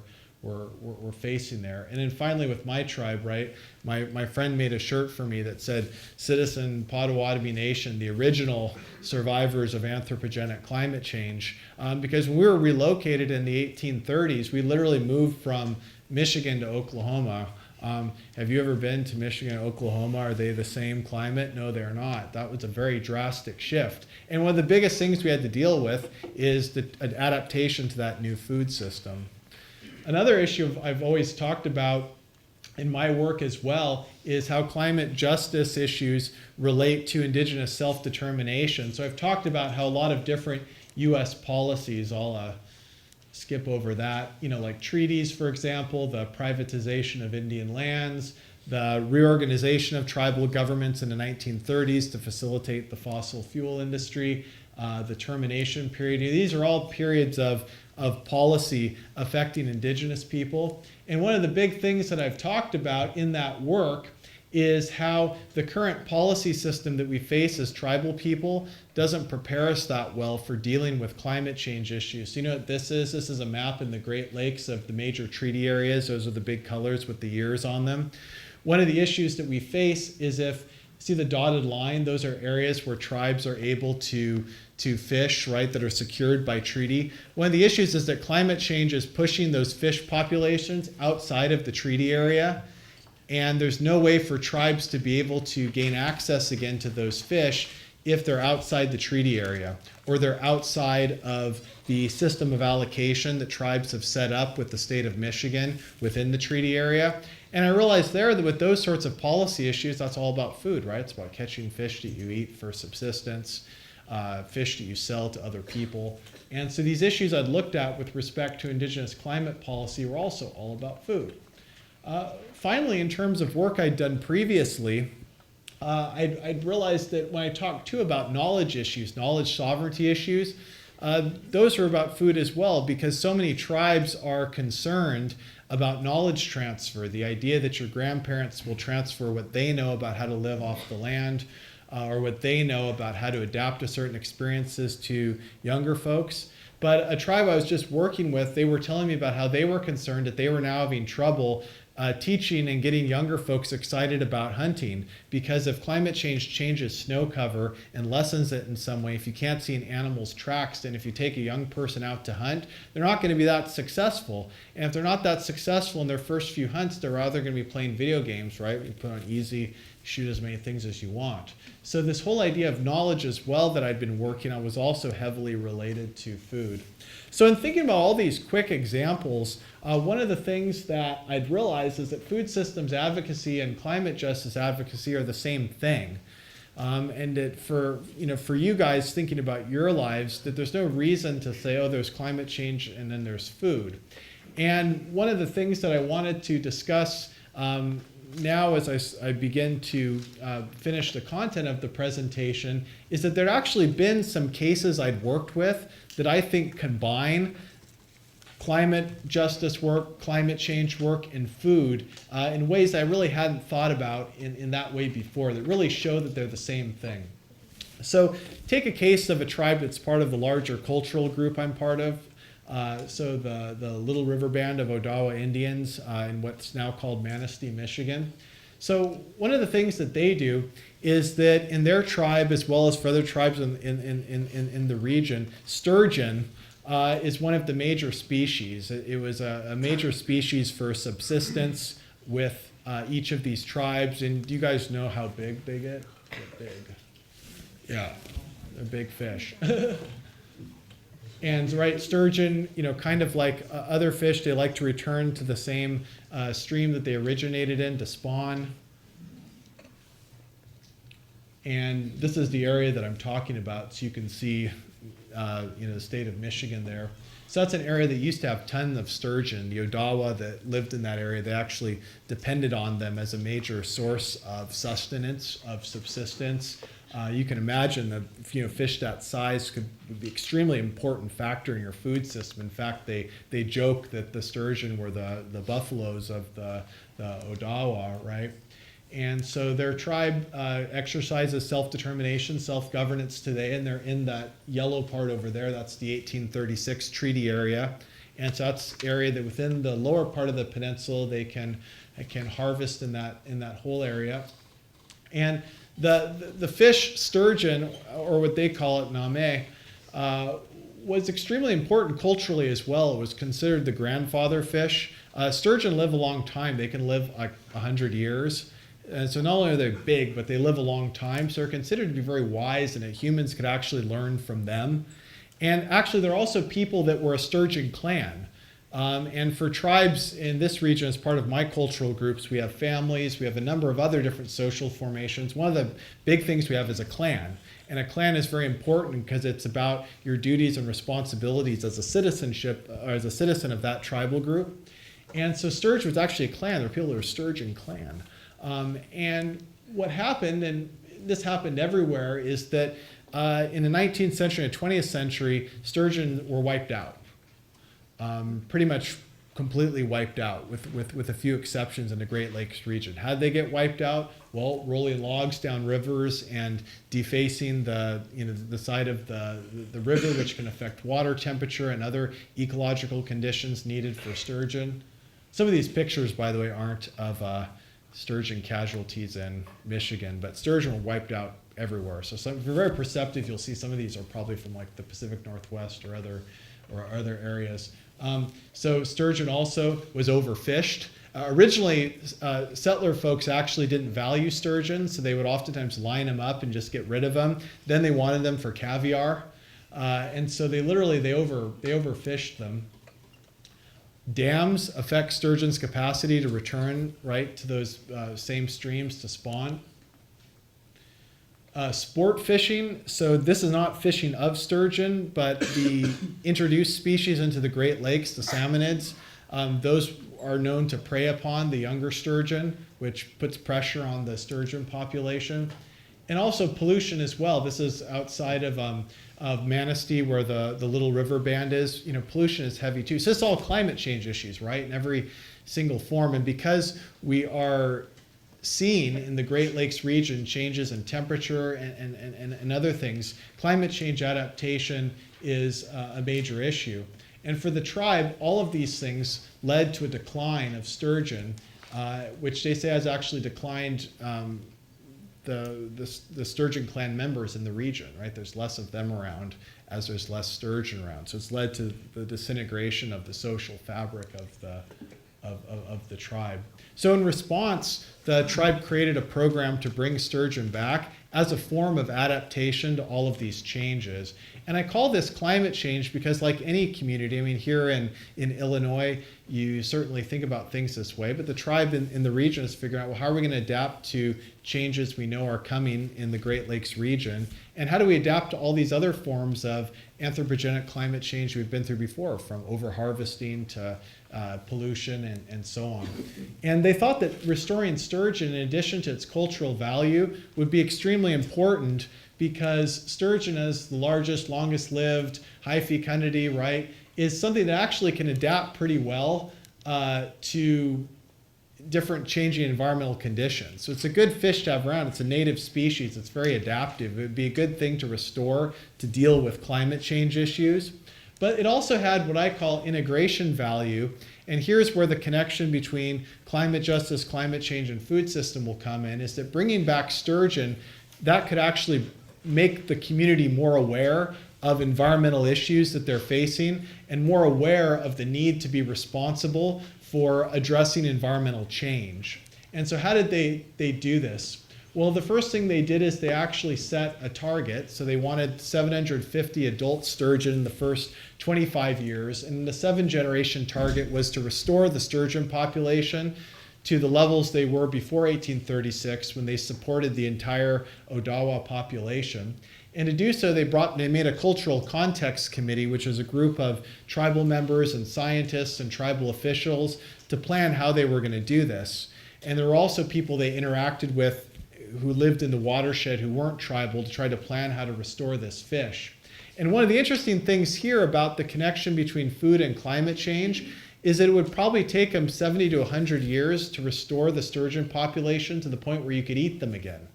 facing there. And then finally with my tribe, right, my friend made a shirt for me that said, Citizen Potawatomi Nation, the original survivors of anthropogenic climate change. Because when we were relocated in the 1830s, we literally moved from Michigan to Oklahoma. Have you ever been to Michigan and Oklahoma? Are they the same climate? No, they're not. That was a very drastic shift. And one of the biggest things we had to deal with is the adaptation to that new food system. Another issue I've always talked about in my work as well is how climate justice issues relate to indigenous self-determination. So I've talked about how a lot of different U.S. policies, I'll skip over that, like treaties, for example, the privatization of Indian lands, the reorganization of tribal governments in the 1930s to facilitate the fossil fuel industry, the termination period. These are all periods of policy affecting indigenous people. And one of the big things that I've talked about in that work is how the current policy system that we face as tribal people doesn't prepare us that well for dealing with climate change issues. So you know what this is? This is a map in the Great Lakes of the major treaty areas. Those are the big colors with the years on them. One of the issues that we face is if, see the dotted line, those are areas where tribes are able to fish, right, that are secured by treaty. One of the issues is that climate change is pushing those fish populations outside of the treaty area, and there's no way for tribes to be able to gain access again to those fish if they're outside the treaty area, or they're outside of the system of allocation that tribes have set up with the state of Michigan within the treaty area. And I realized there that with those sorts of policy issues, that's all about food, right? It's about catching fish that you eat for subsistence, fish that you sell to other people. And so these issues I'd looked at with respect to indigenous climate policy were also all about food. Finally, in terms of work I'd done previously, I'd realized that when I talked too about knowledge issues, knowledge sovereignty issues, those were about food as well, because so many tribes are concerned about knowledge transfer, the idea that your grandparents will transfer what they know about how to live off the land, or what they know about how to adapt to certain experiences to younger folks. But a tribe I was just working with, they were telling me about how they were concerned that they were now having trouble teaching and getting younger folks excited about hunting, because if climate change changes snow cover and lessens it in some way, if you can't see an animal's tracks, then if you take a young person out to hunt, they're not going to be that successful. And if they're not that successful in their first few hunts, they're rather going to be playing video games, right? You put on easy, shoot as many things as you want. So this whole idea of knowledge as well that I'd been working on was also heavily related to food. So in thinking about all these quick examples, one of the things that I'd realized is that food systems advocacy and climate justice advocacy are the same thing. And that for you guys thinking about your lives, that there's no reason to say, oh, there's climate change and then there's food. And one of the things that I wanted to discuss now as I begin to finish the content of the presentation is that there actually been some cases I'd worked with that I think combine climate justice work, climate change work, and food in ways I really hadn't thought about in that way before, that really show that they're the same thing. So take a case of a tribe that's part of the larger cultural group I'm part of. So the Little River Band of Odawa Indians in what's now called Manistee, Michigan. So one of the things that they do is that in their tribe, as well as for other tribes in the region, sturgeon is one of the major species. It was a major species for subsistence with each of these tribes. And do you guys know how big they get? They're big. Yeah, they're big fish. And right, sturgeon, kind of like other fish, they like to return to the same stream that they originated in to spawn. And this is the area that I'm talking about, so you can see, the state of Michigan there. So that's an area that used to have tons of sturgeon. The Odawa that lived in that area, they actually depended on them as a major source of sustenance, of subsistence. You can imagine that fish that size would be extremely important factor in your food system. In fact, they joke that the sturgeon were the buffaloes of the Odawa, right? And so their tribe exercises self-determination, self-governance today, and they're in that yellow part over there. That's the 1836 treaty area. And so that's area that within the lower part of the peninsula, they can harvest in that whole area. And the fish sturgeon, or what they call it, name, was extremely important culturally as well. It was considered the grandfather fish. Sturgeon live a long time. They can live like 100 years. And so not only are they big, but they live a long time. So they're considered to be very wise, and that humans could actually learn from them. And actually, there are also people that were a sturgeon clan. And for tribes in this region, as part of my cultural groups, we have families, we have a number of other different social formations. One of the big things we have is a clan. And a clan is very important because it's about your duties and responsibilities as a citizen of that tribal group. And so sturgeon was actually a clan. There were people who were sturgeon clan. And what happened, and this happened everywhere, is that in the 19th century and 20th century, sturgeon were wiped out. Pretty much completely wiped out, with a few exceptions in the Great Lakes region. How did they get wiped out? Well, rolling logs down rivers and defacing the side of the river, which can affect water temperature and other ecological conditions needed for sturgeon. Some of these pictures, by the way, aren't of sturgeon casualties in Michigan, but sturgeon were wiped out everywhere. So if you're very perceptive, you'll see some of these are probably from like the Pacific Northwest or other areas. So sturgeon also was overfished. Originally, settler folks actually didn't value sturgeon, so they would oftentimes line them up and just get rid of them. Then they wanted them for caviar, and so they overfished them. Dams affect sturgeon's capacity to return right to those same streams to spawn. Sport fishing, so this is not fishing of sturgeon, but the introduced species into the Great Lakes, the salmonids, those are known to prey upon the younger sturgeon, which puts pressure on the sturgeon population. And also pollution as well. This is outside of Manistee, where the Little River Band is. Pollution is heavy too. So it's all climate change issues, right, in every single form. And because we are seeing in the Great Lakes region changes in temperature and other things, climate change adaptation is a major issue. And for the tribe, all of these things led to a decline of sturgeon, which they say has actually declined the sturgeon clan members in the region, right? There's less of them around as there's less sturgeon around. So it's led to the disintegration of the social fabric of the tribe. So in response, the tribe created a program to bring sturgeon back as a form of adaptation to all of these changes. And I call this climate change because, like any community, I mean, here in Illinois, you certainly think about things this way, but the tribe in the region is figuring out, well, how are we going to adapt to changes we know are coming in the Great Lakes region? And how do we adapt to all these other forms of anthropogenic climate change we've been through before, from overharvesting to pollution and so on. And they thought that restoring sturgeon, in addition to its cultural value, would be extremely important because sturgeon, as the largest, longest lived, high fecundity, right, is something that actually can adapt pretty well to different changing environmental conditions. So it's a good fish to have around. It's a native species. It's very adaptive. It would be a good thing to restore to deal with climate change issues. But it also had what I call integration value. And here's where the connection between climate justice, climate change, and food system will come in, is that bringing back sturgeon, that could actually make the community more aware of environmental issues that they're facing and more aware of the need to be responsible for addressing environmental change. And so how did they do this? Well, the first thing they did is they actually set a target. So they wanted 750 adult sturgeon in the first 25 years. And the 7th-generation target was to restore the sturgeon population to the levels they were before 1836, when they supported the entire Odawa population. And to do so, they made a cultural context committee, which was a group of tribal members and scientists and tribal officials, to plan how they were going to do this. And there were also people they interacted with who lived in the watershed who weren't tribal to try to plan how to restore this fish. And one of the interesting things here about the connection between food and climate change is that it would probably take them 70 to 100 years to restore the sturgeon population to the point where you could eat them again.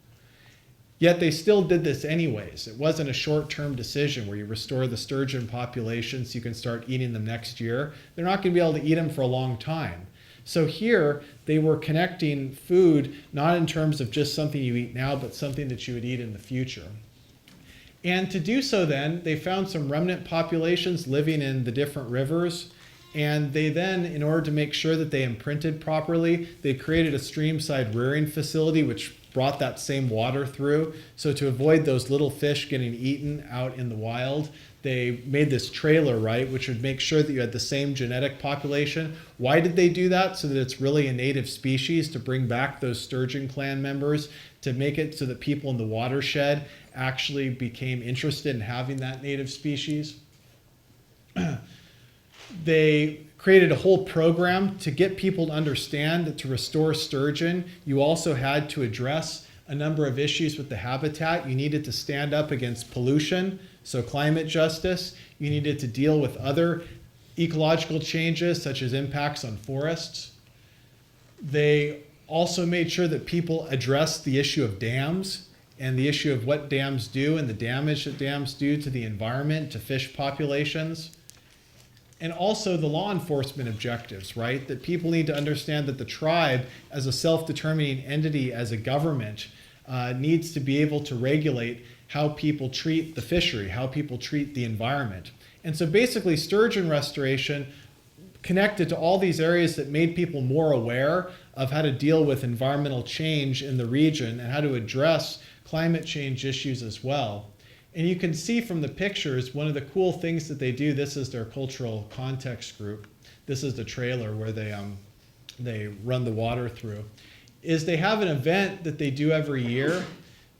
Yet they still did this anyways. It wasn't a short-term decision where you restore the sturgeon population so you can start eating them next year. They're not going to be able to eat them for a long time. So here, they were connecting food not in terms of just something you eat now, but something that you would eat in the future. And to do so then, they found some remnant populations living in the different rivers. And they then, in order to make sure that they imprinted properly, they created a streamside rearing facility which brought that same water through. So to avoid those little fish getting eaten out in the wild, they made this trailer, right, which would make sure that you had the same genetic population. Why did they do that? So that it's really a native species, to bring back those sturgeon clan members, to make it so that people in the watershed actually became interested in having that native species. They created a whole program to get people to understand that to restore sturgeon, you also had to address a number of issues with the habitat. You needed to stand up against pollution, so climate justice. You needed to deal with other ecological changes, such as impacts on forests. They also made sure that people addressed the issue of dams and the issue of what dams do and the damage that dams do to the environment, to fish populations. And also the law enforcement objectives, right? That people need to understand that the tribe, as a self-determining entity, as a government, needs to be able to regulate how people treat the fishery, how people treat the environment. And so basically sturgeon restoration connected to all these areas that made people more aware of how to deal with environmental change in the region and how to address climate change issues as well. And you can see from the pictures, one of the cool things that they do, this is their cultural context group. This is the trailer where they run the water through, is they have an event that they do every year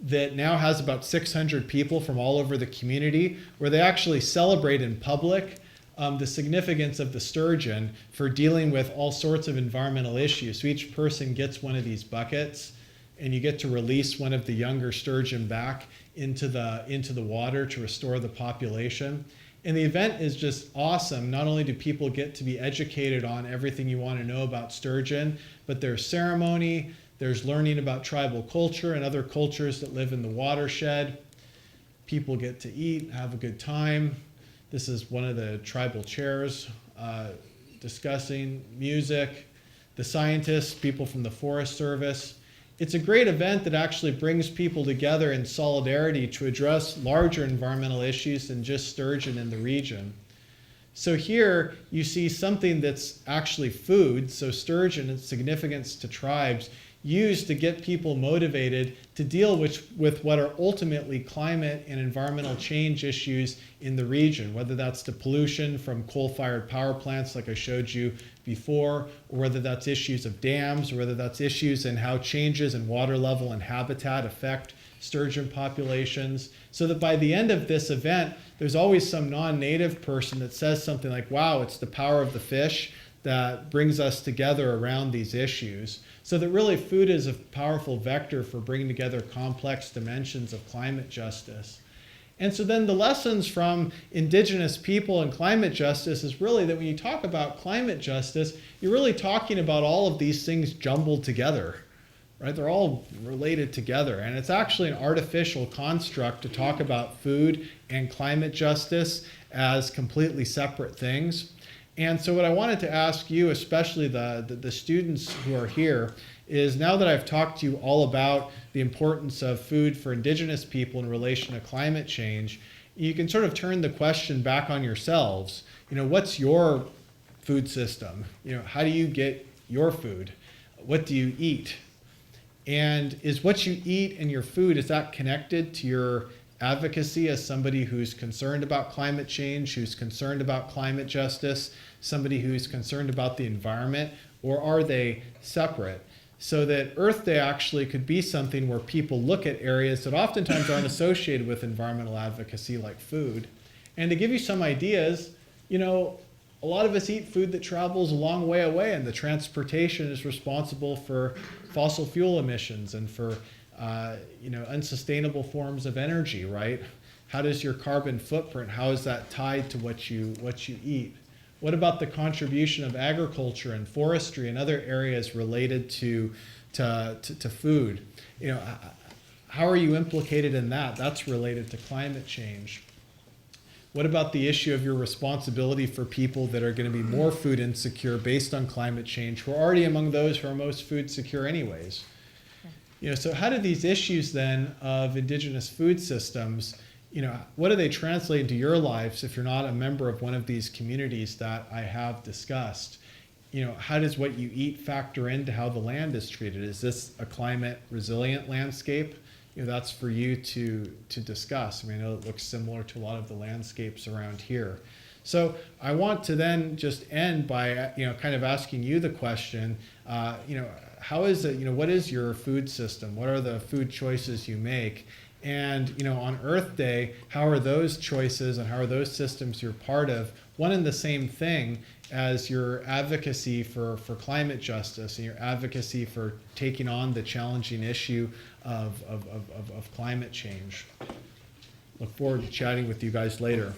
that now has about 600 people from all over the community, where they actually celebrate in public the significance of the sturgeon for dealing with all sorts of environmental issues. So each person gets one of these buckets, and you get to release one of the younger sturgeon back into the water to restore the population. And the event is just awesome. Not only do people get to be educated on everything you want to know about sturgeon, but there's ceremony, there's learning about tribal culture and other cultures that live in the watershed. People get to eat, have a good time. This is one of the tribal chairs discussing music, the scientists, people from the Forest Service. It's a great event that actually brings people together in solidarity to address larger environmental issues than just sturgeon in the region. So here you see something that's actually food, so sturgeon, its significance to tribes, used to get people motivated to deal with what are ultimately climate and environmental change issues in the region, whether that's the pollution from coal-fired power plants like I showed you before, or whether that's issues of dams, or whether that's issues in how changes in water level and habitat affect sturgeon populations. So that by the end of this event, there's always some non-native person that says something like, wow, it's the power of the fish that brings us together around these issues. So that really food is a powerful vector for bringing together complex dimensions of climate justice. And so then the lessons from indigenous people and climate justice is really that when you talk about climate justice, you're really talking about all of these things jumbled together, right? They're all related together. And it's actually an artificial construct to talk about food and climate justice as completely separate things. And so what I wanted to ask you, especially the students who are here, is now that I've talked to you all about the importance of food for indigenous people in relation to climate change, you can sort of turn the question back on yourselves. You know, what's your food system? You know, how do you get your food? What do you eat? And is what you eat and your food, is that connected to your advocacy as somebody who's concerned about climate change, who's concerned about climate justice, somebody who's concerned about the environment, or are they separate? So that Earth Day actually could be something where people look at areas that oftentimes aren't associated with environmental advocacy like food. And to give you some ideas, you know, a lot of us eat food that travels a long way away, and the transportation is responsible for fossil fuel emissions and for unsustainable forms of energy, right? How does your carbon footprint, how is that tied to what you eat? What about the contribution of agriculture and forestry and other areas related to food? How are you implicated in that? That's related to climate change. What about the issue of your responsibility for people that are going to be more food insecure based on climate change, who are already among those who are most food secure anyways? So how do these issues then of indigenous food systems, what do they translate into your lives if you're not a member of one of these communities that I have discussed? How does what you eat factor into how the land is treated? Is this a climate resilient landscape? That's for you to discuss. I know it looks similar to a lot of the landscapes around here. So I want to then just end by kind of asking you the question, how is it, what is your food system? What are the food choices you make? And on Earth Day, how are those choices and how are those systems you're part of one and the same thing as your advocacy for climate justice and your advocacy for taking on the challenging issue of climate change? Look forward to chatting with you guys later.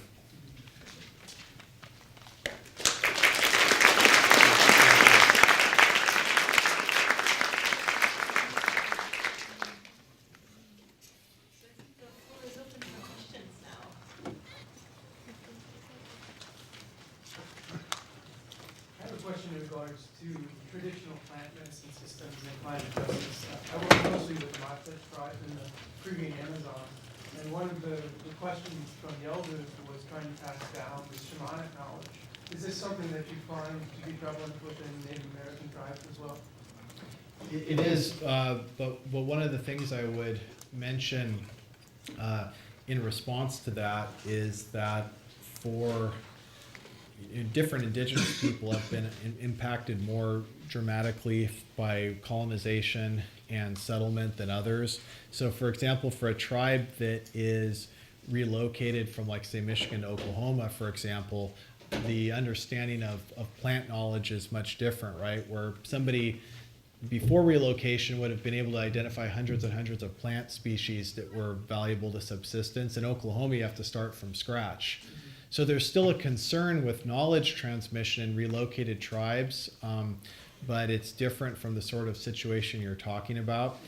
I have a question in regards to traditional plant medicine systems and climate justice. I work closely with the Whyte tribe in the Peruvian Amazon, and one of the questions from the elders was trying to pass down the shamanic knowledge. Is this something that you find to be prevalent within Native American tribes as well? It is, but one of the things I would mention in response to that is that for different indigenous people have been impacted more dramatically by colonization and settlement than others. So for example, for a tribe that is relocated from, like, say, Michigan to Oklahoma, for example, the understanding of plant knowledge is much different, right? Where somebody before relocation would have been able to identify hundreds and hundreds of plant species that were valuable to subsistence. In Oklahoma, you have to start from scratch. So there's still a concern with knowledge transmission in relocated tribes, but it's different from the sort of situation you're talking about.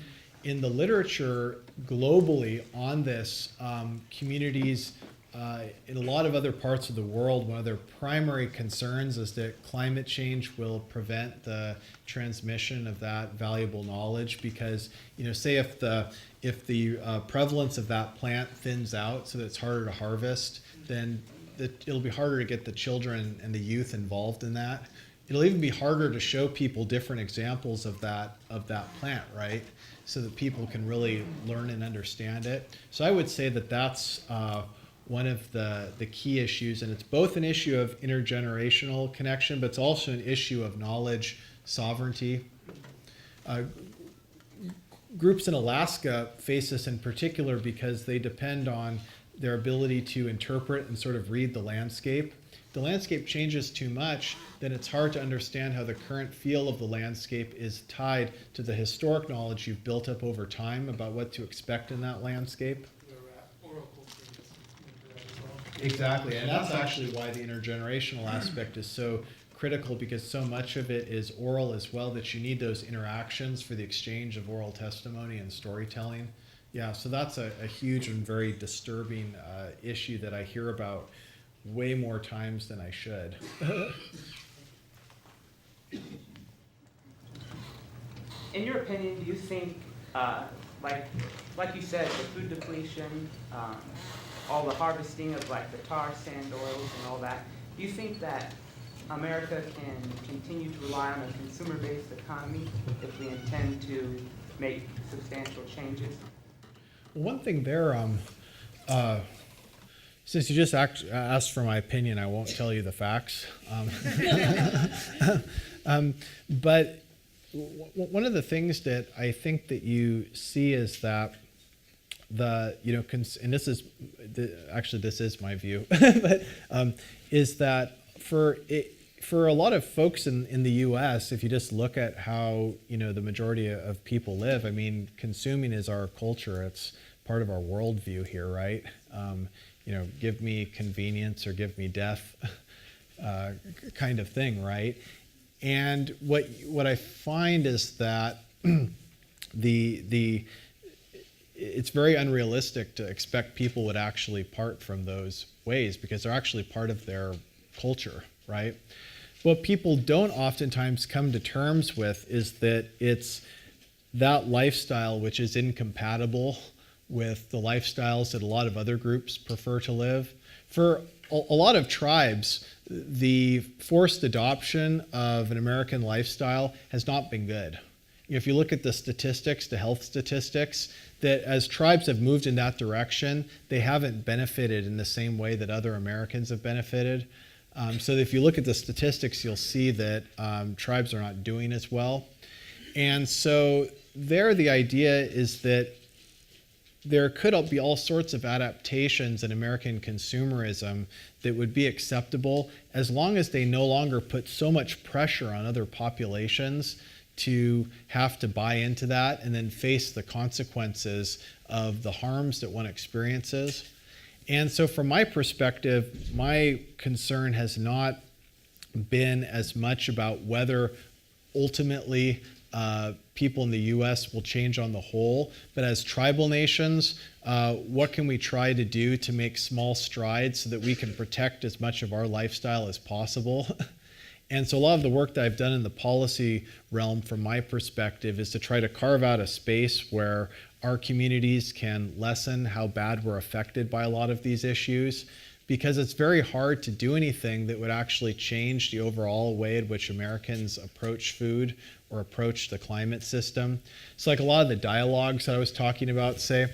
In the literature globally on this, communities in a lot of other parts of the world, one of their primary concerns is that climate change will prevent the transmission of that valuable knowledge because, say if the prevalence of that plant thins out so that it's harder to harvest, then it'll be harder to get the children and the youth involved in that. It'll even be harder to show people different examples of that plant, right? So that people can really learn and understand it. So I would say that that's one of the key issues, and it's both an issue of intergenerational connection, but it's also an issue of knowledge sovereignty. Groups in Alaska face this in particular because they depend on their ability to interpret and sort of read the landscape. If the landscape changes too much, then it's hard to understand how the current feel of the landscape is tied to the historic knowledge you've built up over time about what to expect in that landscape. Exactly, and that's actually why the intergenerational aspect is so critical, because so much of it is oral as well, that you need those interactions for the exchange of oral testimony and storytelling. Yeah, so that's a huge and very disturbing issue that I hear about way more times than I should. In your opinion, do you think, like you said, the food depletion, all the harvesting of like the tar sand oils and all that, do you think that America can continue to rely on a consumer-based economy if we intend to make substantial changes? One thing there, since you just asked for my opinion, I won't tell you the facts. But one of the things that I think that you see is that and this is actually this is my view, but is that for a lot of folks in the U.S., if you just look at how the majority of people live, I mean, consuming is our culture. It's part of our worldview here, right? Give me convenience or give me death, kind of thing, right? And what I find is that it's very unrealistic to expect people would actually part from those ways because they're actually part of their culture, right? What people don't oftentimes come to terms with is that it's that lifestyle which is incompatible with the lifestyles that a lot of other groups prefer to live. For a lot of tribes, the forced adoption of an American lifestyle has not been good. If you look at the statistics, the health statistics, that as tribes have moved in that direction, they haven't benefited in the same way that other Americans have benefited. So if you look at the statistics, you'll see that tribes are not doing as well. And so there, the idea is that there could be all sorts of adaptations in American consumerism that would be acceptable as long as they no longer put so much pressure on other populations to have to buy into that and then face the consequences of the harms that one experiences. And so from my perspective, my concern has not been as much about whether ultimately people in the U.S. will change on the whole, but as tribal nations, what can we try to do to make small strides so that we can protect as much of our lifestyle as possible? And so a lot of the work that I've done in the policy realm from my perspective is to try to carve out a space where our communities can lessen how bad we're affected by a lot of these issues, because it's very hard to do anything that would actually change the overall way in which Americans approach food or approach the climate system. So like a lot of the dialogues that I was talking about, say,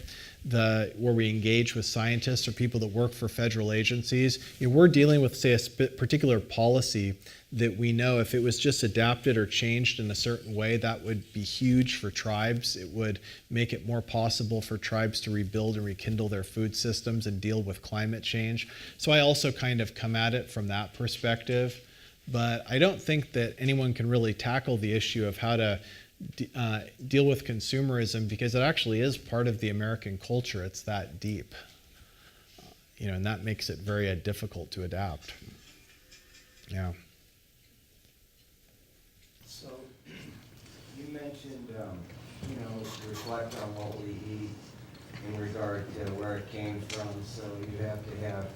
where we engage with scientists or people that work for federal agencies, we're dealing with, say, a particular policy that we know if it was just adapted or changed in a certain way, that would be huge for tribes. It would make it more possible for tribes to rebuild and rekindle their food systems and deal with climate change. So I also kind of come at it from that perspective. But I don't think that anyone can really tackle the issue of how to deal with consumerism, because it actually is part of the American culture. It's that deep, and that makes it very difficult to adapt. Yeah. So you mentioned, reflect on what we eat in regard to where it came from. So you have to have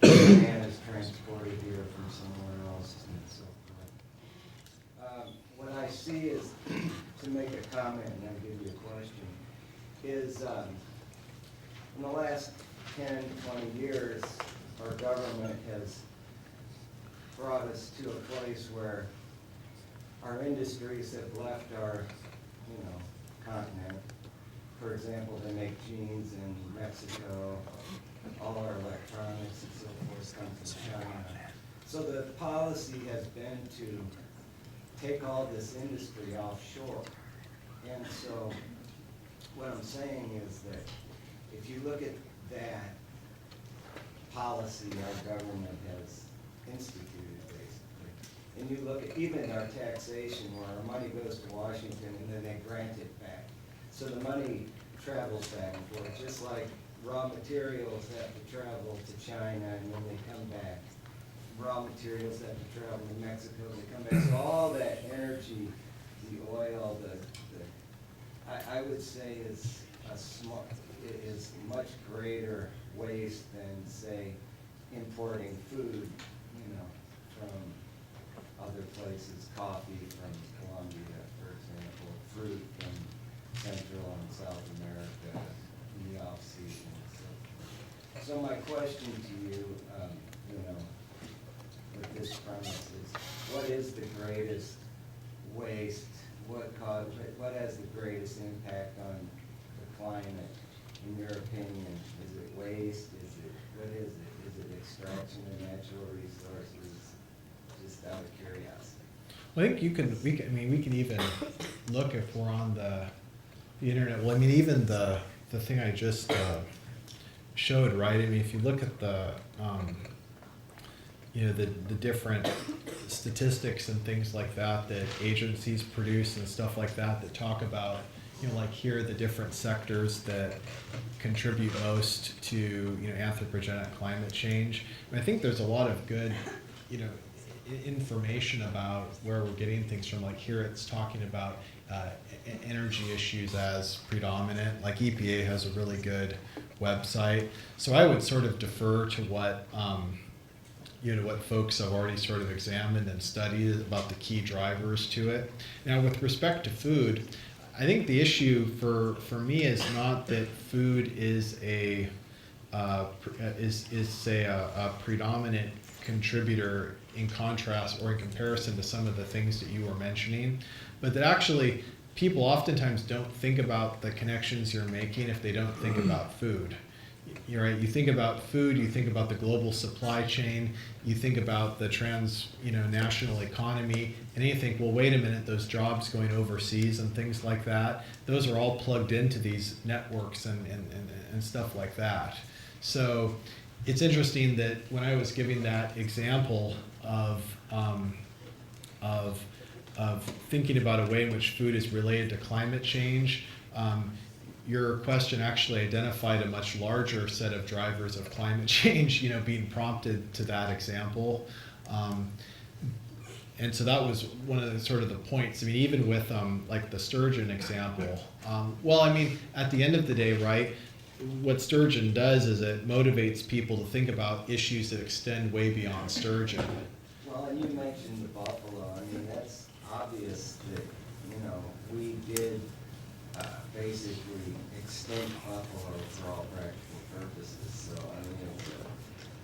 bananas transported here from somewhere else and so forth. What I see is, to make a comment and then give you a question, is in the last 10, 20 years, our government has brought us to a place where our industries have left our, continent. For example, they make jeans in Mexico, all our electronics and so forth come from China. So the policy has been to take all this industry offshore. And so what I'm saying is that if you look at that policy our government has instituted, basically, and you look at even our taxation, where our money goes to Washington and then they grant it back. So the money travels back and forth, just like raw materials have to travel to China and then they come back. Raw materials have to travel to Mexico, they come back. So all that energy, the oil, I would say is much greater waste than, say, importing food, from other places, coffee from Colombia, for example, fruit from Central and South America in the off-season. So my question to you, with this premise is, what is the greatest waste? What has the greatest impact on the climate, in your opinion? Is it waste? What is it? Is it extraction of natural resources? Just out of curiosity. I think we can even look if we're on the internet. Well, even the thing I just showed, right? If you look at the the different statistics and things like that that agencies produce and stuff like that that talk about, like here are the different sectors that contribute most to, anthropogenic climate change. And I think there's a lot of good, information about where we're getting things from. Like here it's talking about energy issues as predominant. Like EPA has a really good website. So I would sort of defer to what, what folks have already sort of examined and studied about the key drivers to it. Now with respect to food, I think the issue for me is not that food is a predominant contributor in contrast or in comparison to some of the things that you were mentioning, but that actually people oftentimes don't think about the connections you're making if they don't think about food. You're right. You think about food, you think about the global supply chain, you think about the national economy, and then you think, well, wait a minute, those jobs going overseas and things like that, those are all plugged into these networks and stuff like that. So it's interesting that when I was giving that example of thinking about a way in which food is related to climate change, your question actually identified a much larger set of drivers of climate change, being prompted to that example. And so that was one of the sort of the points. I mean, even with like the sturgeon example, well, I mean, at the end of the day, right, what sturgeon does is it motivates people to think about issues that extend way beyond sturgeon. Well, and you mentioned the buffalo. I mean, that's obvious that, we did basically extinct buffalo for all practical purposes. So, I mean,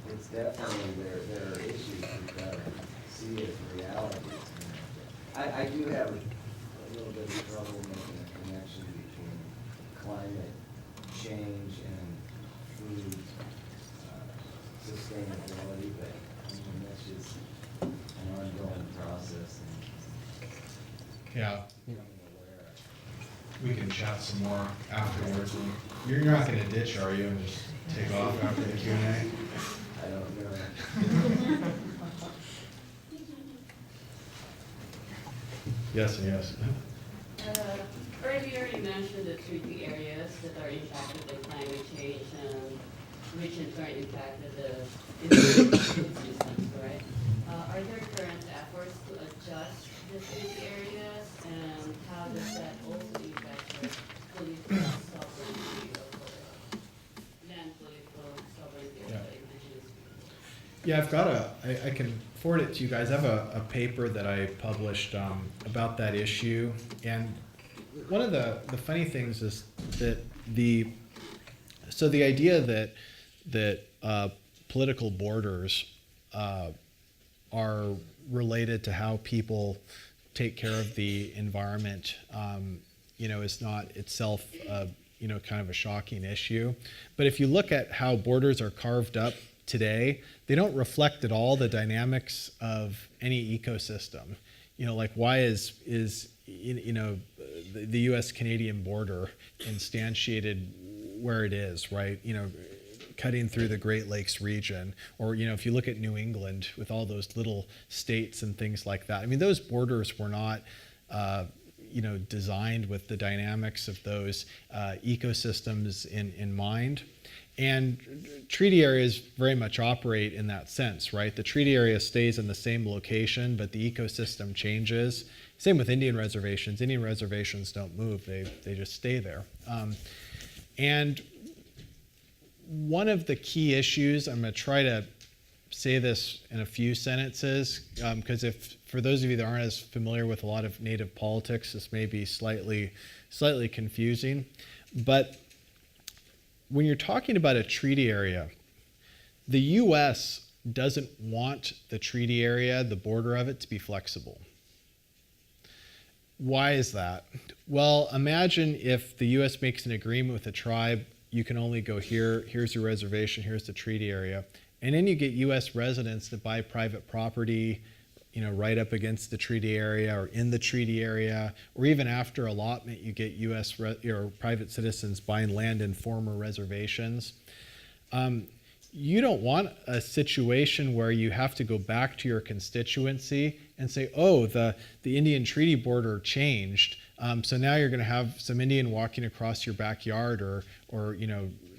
it's definitely, there are issues we've got to see as realities. I do have a little bit of trouble making a connection between climate change and food sustainability, but I mean, that's just an ongoing process. Yeah. And becoming aware. We can chat some more afterwards. You're not going to ditch, are you, and just take off after the Q&A? I don't know. Yes and yes. Earlier you mentioned the 3D areas that are impacted by climate change and which in turn impacted the food systems, right? Are there current efforts to adjust the 3D areas, and how does that also impact the political sovereignty of land political sovereignty of the indigenous people? Yeah, I've got I can forward it to you guys. I have a paper that I published about that issue. And one of the funny things is that the idea that political borders are related to how people take care of the environment, is not itself, kind of a shocking issue. But if you look at how borders are carved up today, they don't reflect at all the dynamics of any ecosystem. Like why is the U.S.-Canadian border instantiated where it is, right? Cutting through the Great Lakes region, or if you look at New England with all those little states and things like that. I mean, those borders were not, designed with the dynamics of those ecosystems in mind. And treaty areas very much operate in that sense, right? The treaty area stays in the same location, but the ecosystem changes. Same with Indian reservations. Indian reservations don't move, they just stay there. And one of the key issues, I'm going to try to say this in a few sentences, because for those of you that aren't as familiar with a lot of Native politics, this may be slightly confusing. But when you're talking about a treaty area, the U.S. doesn't want the treaty area, the border of it, to be flexible. Why is that? Well, imagine if the U.S. makes an agreement with a tribe, you can only go here, here's your reservation, here's the treaty area. And then you get U.S. residents that buy private property, right up against the treaty area or in the treaty area, or even after allotment, you get U.S. or private citizens buying land in former reservations. you don't want a situation where you have to go back to your constituency and say, oh, the Indian treaty border changed. So now you're going to have some Indian walking across your backyard or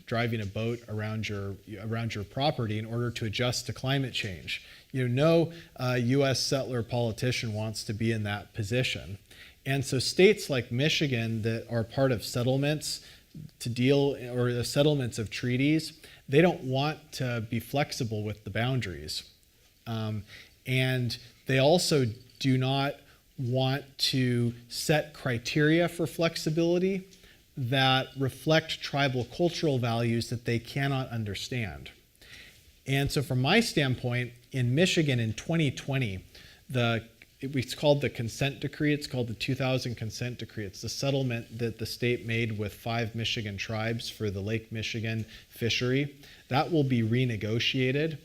driving a boat around your property in order to adjust to climate change. No U.S. settler politician wants to be in that position. And so states like Michigan that are part of settlements or the settlements of treaties, they don't want to be flexible with the boundaries. And they also do not want to set criteria for flexibility that reflect tribal cultural values that they cannot understand. And so from my standpoint, in Michigan in 2020, it's called the consent decree. It's called the 2000 consent decree. It's the settlement that the state made with 5 Michigan tribes for the Lake Michigan fishery. That will be renegotiated.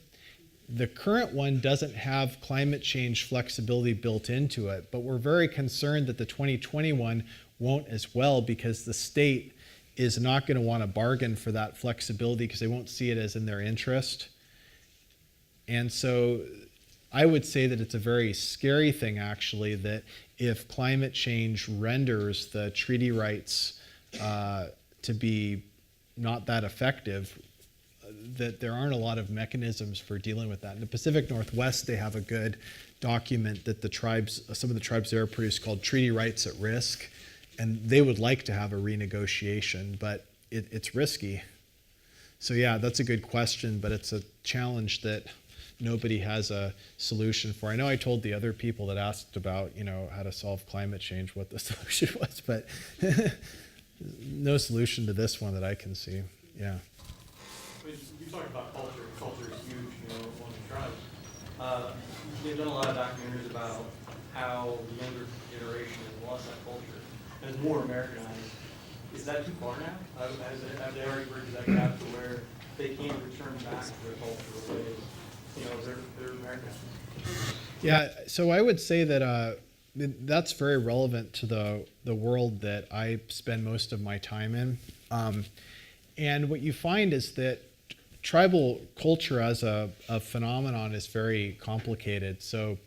The current one doesn't have climate change flexibility built into it, but we're very concerned that the 2021 won't as well, because the state is not going to want to bargain for that flexibility because they won't see it as in their interest. And so I would say that it's a very scary thing, actually, that if climate change renders the treaty rights to be not that effective, that there aren't a lot of mechanisms for dealing with that. In the Pacific Northwest, they have a good document that some of the tribes there produce called Treaty Rights at Risk, and they would like to have a renegotiation, but it's risky. So yeah, that's a good question, but it's a challenge that nobody has a solution for. I know I told the other people that asked about, how to solve climate change what the solution was, but no solution to this one that I can see. Yeah. You talk about culture. Culture is huge, among the tribes. They've done a lot of documentaries about how the younger generation has lost that culture and is more Americanized. Is that too far now? Have they already bridged that gap to where they can't return back to their cultural ways? They're Americanized. Yeah, so I would say that that's very relevant to the world that I spend most of my time in. And what you find is that tribal culture as a phenomenon is very complicated. So,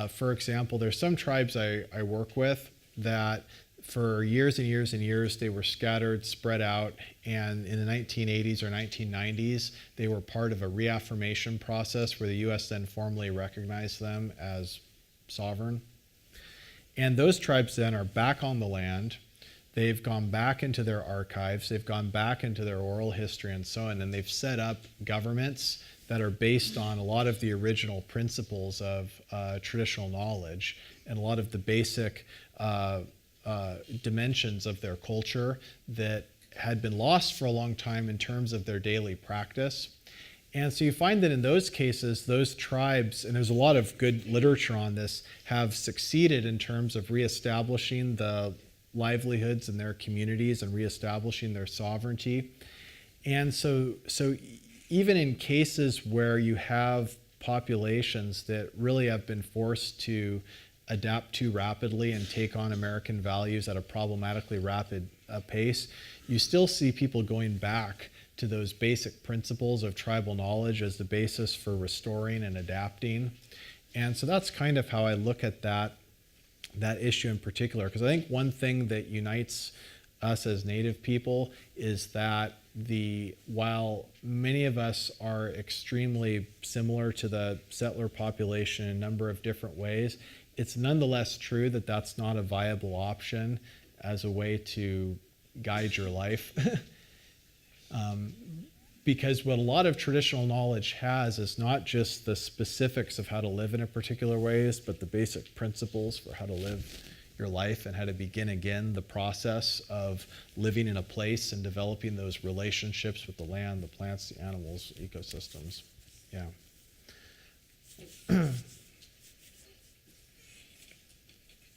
for example, there's some tribes I work with that for years and years and years, they were scattered, spread out, and in the 1980s or 1990s, they were part of a reaffirmation process where the U.S. then formally recognized them as sovereign. And those tribes then are back on the land. They've gone back into their archives, they've gone back into their oral history and so on, and they've set up governments that are based on a lot of the original principles of traditional knowledge and a lot of the basic dimensions of their culture that had been lost for a long time in terms of their daily practice. And so you find that in those cases, those tribes, and there's a lot of good literature on this, have succeeded in terms of reestablishing the livelihoods in their communities and reestablishing their sovereignty. And so even in cases where you have populations that really have been forced to adapt too rapidly and take on American values at a problematically rapid pace, you still see people going back to those basic principles of tribal knowledge as the basis for restoring and adapting. And so that's kind of how I look at that issue in particular, because I think one thing that unites us as Native people is that while many of us are extremely similar to the settler population in a number of different ways, it's nonetheless true that that's not a viable option as a way to guide your life. Because what a lot of traditional knowledge has is not just the specifics of how to live in a particular ways, but the basic principles for how to live your life and how to begin again the process of living in a place and developing those relationships with the land, the plants, the animals, ecosystems. Yeah. I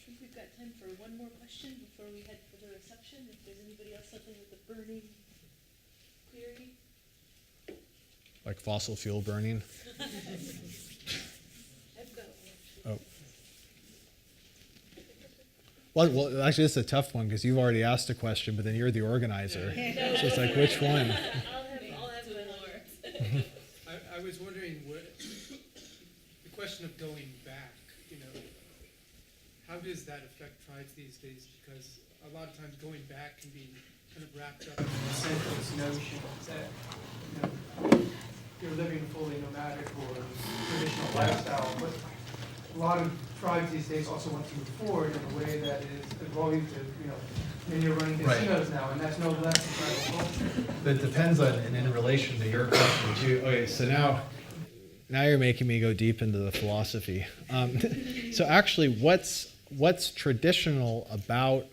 think we've got time for one more question before we head for the reception. If there's anybody else something with a burning query. Like fossil fuel burning? I've got one. Oh. Well, actually, it's a tough one because you've already asked a question, but then you're the organizer. So it's like, which one? I'll have one more. I was wondering the question of going back, how does that affect tribes these days? Because a lot of times going back can be kind of wrapped up in the centrist notion that, you're living fully nomadic or traditional lifestyle, but a lot of tribes these days also want to move forward in a way that is evolutive, many are running casinos now, and that's no less than tribal culture. But it depends on, and in relation to your question too. Okay, so now you're making me go deep into the philosophy. So actually, what's traditional about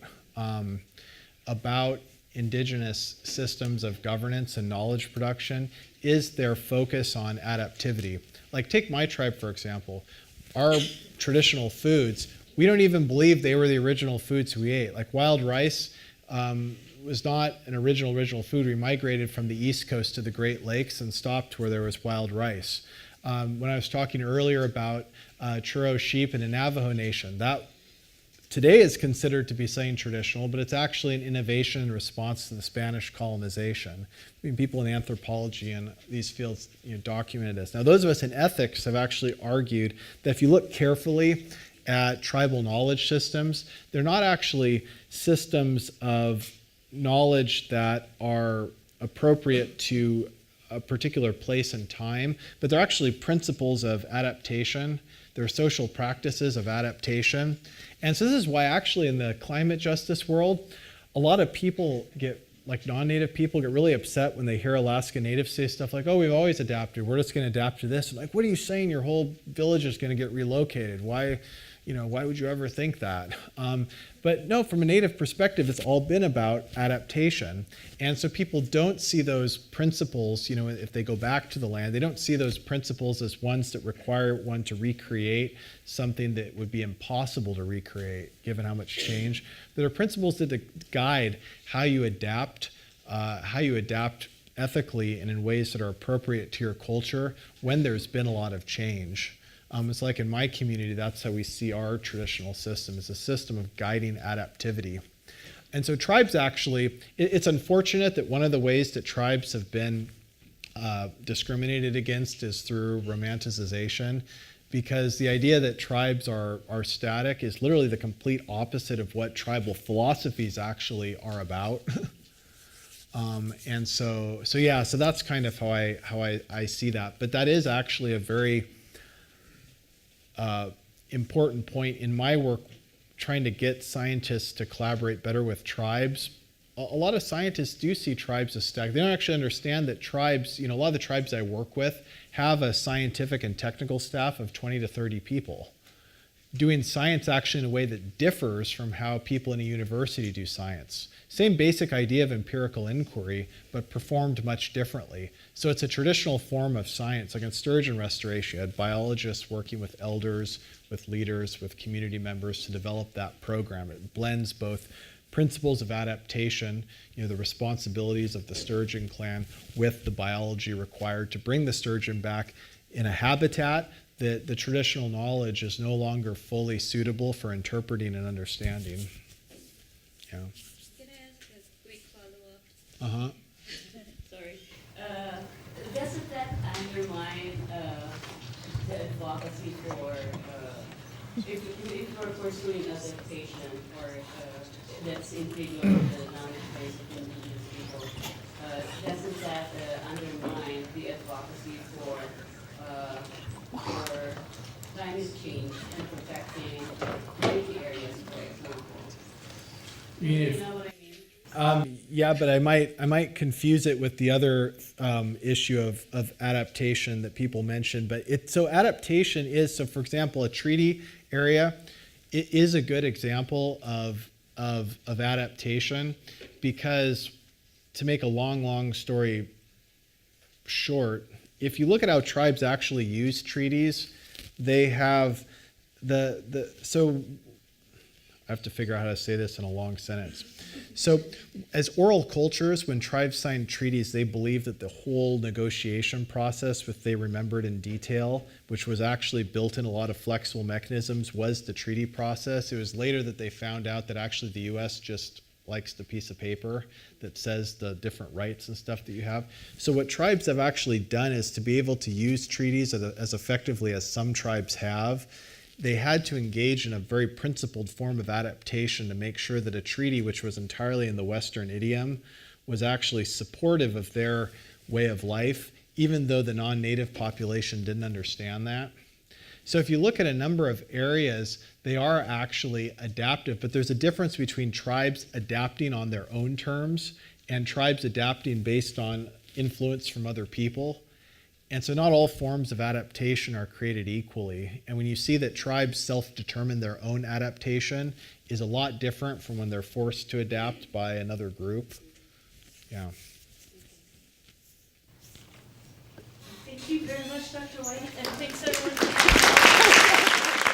indigenous systems of governance and knowledge production is their focus on adaptivity. Like take my tribe, for example. Our traditional foods, we don't even believe they were the original foods we ate. Like wild rice was not an original food. We migrated from the East Coast to the Great Lakes and stopped where there was wild rice. When I was talking earlier about churro sheep in the Navajo Nation, that today is considered to be something traditional, but it's actually an innovation in response to the Spanish colonization. I mean, people in anthropology and these fields documented this. Now, those of us in ethics have actually argued that if you look carefully at tribal knowledge systems, they're not actually systems of knowledge that are appropriate to a particular place and time, but they're actually principles of adaptation. They're social practices of adaptation. And so this is why actually in the climate justice world, a lot of people like non-native people get really upset when they hear Alaska Natives say stuff like, oh, we've always adapted, we're just gonna adapt to this. And like, what are you saying? Your whole village is gonna get relocated. Why would you ever think that? But no, from a Native perspective, it's all been about adaptation. And so people don't see those principles, if they go back to the land, they don't see those principles as ones that require one to recreate something that would be impossible to recreate, given how much change. There are principles that guide how you adapt ethically and in ways that are appropriate to your culture when there's been a lot of change. It's like in my community, that's how we see our traditional system, as a system of guiding adaptivity. And so tribes actually, it's unfortunate that one of the ways that tribes have been discriminated against is through romanticization, because the idea that tribes are static is literally the complete opposite of what tribal philosophies actually are about. And so that's kind of how I see that. But that is actually a very important point in my work, trying to get scientists to collaborate better with tribes. A lot of scientists do see tribes as static. They don't actually understand that tribes, a lot of the tribes I work with have a scientific and technical staff of 20 to 30 people, doing science actually in a way that differs from how people in a university do science. Same basic idea of empirical inquiry, but performed much differently. So it's a traditional form of science. Like in sturgeon restoration, you had biologists working with elders, with leaders, with community members to develop that program. It blends both principles of adaptation, the responsibilities of the sturgeon clan, with the biology required to bring the sturgeon back in a habitat that the traditional knowledge is no longer fully suitable for interpreting and understanding. Can I ask a quick follow-up? Uh-huh. Sorry. Doesn't that undermine the advocacy for, if we're pursuing adaptation or that's integral to the knowledge base of indigenous people, doesn't that undermine the advocacy for climate change and protecting community areas, for example? You know what I mean? Yeah, but I might confuse it with the other issue of adaptation that people mentioned. But adaptation is, so for example, a treaty area, it is a good example of adaptation, because to make a long story short, if you look at how tribes actually use treaties, they have so I have to figure out how to say this in a long sentence. So as oral cultures, when tribes signed treaties, they believed that the whole negotiation process, which they remembered in detail, which was actually built in a lot of flexible mechanisms, was the treaty process. It was later that they found out that actually the US just likes the piece of paper that says the different rights and stuff that you have. So what tribes have actually done is to be able to use treaties as effectively as some tribes have, they had to engage in a very principled form of adaptation to make sure that a treaty which was entirely in the Western idiom was actually supportive of their way of life, even though the non-native population didn't understand that. So if you look at a number of areas, they are actually adaptive, but there's a difference between tribes adapting on their own terms and tribes adapting based on influence from other people. And so not all forms of adaptation are created equally. And when you see that tribes self-determine their own adaptation is a lot different from when they're forced to adapt by another group. Yeah. Thank you very much, Dr. Whyte.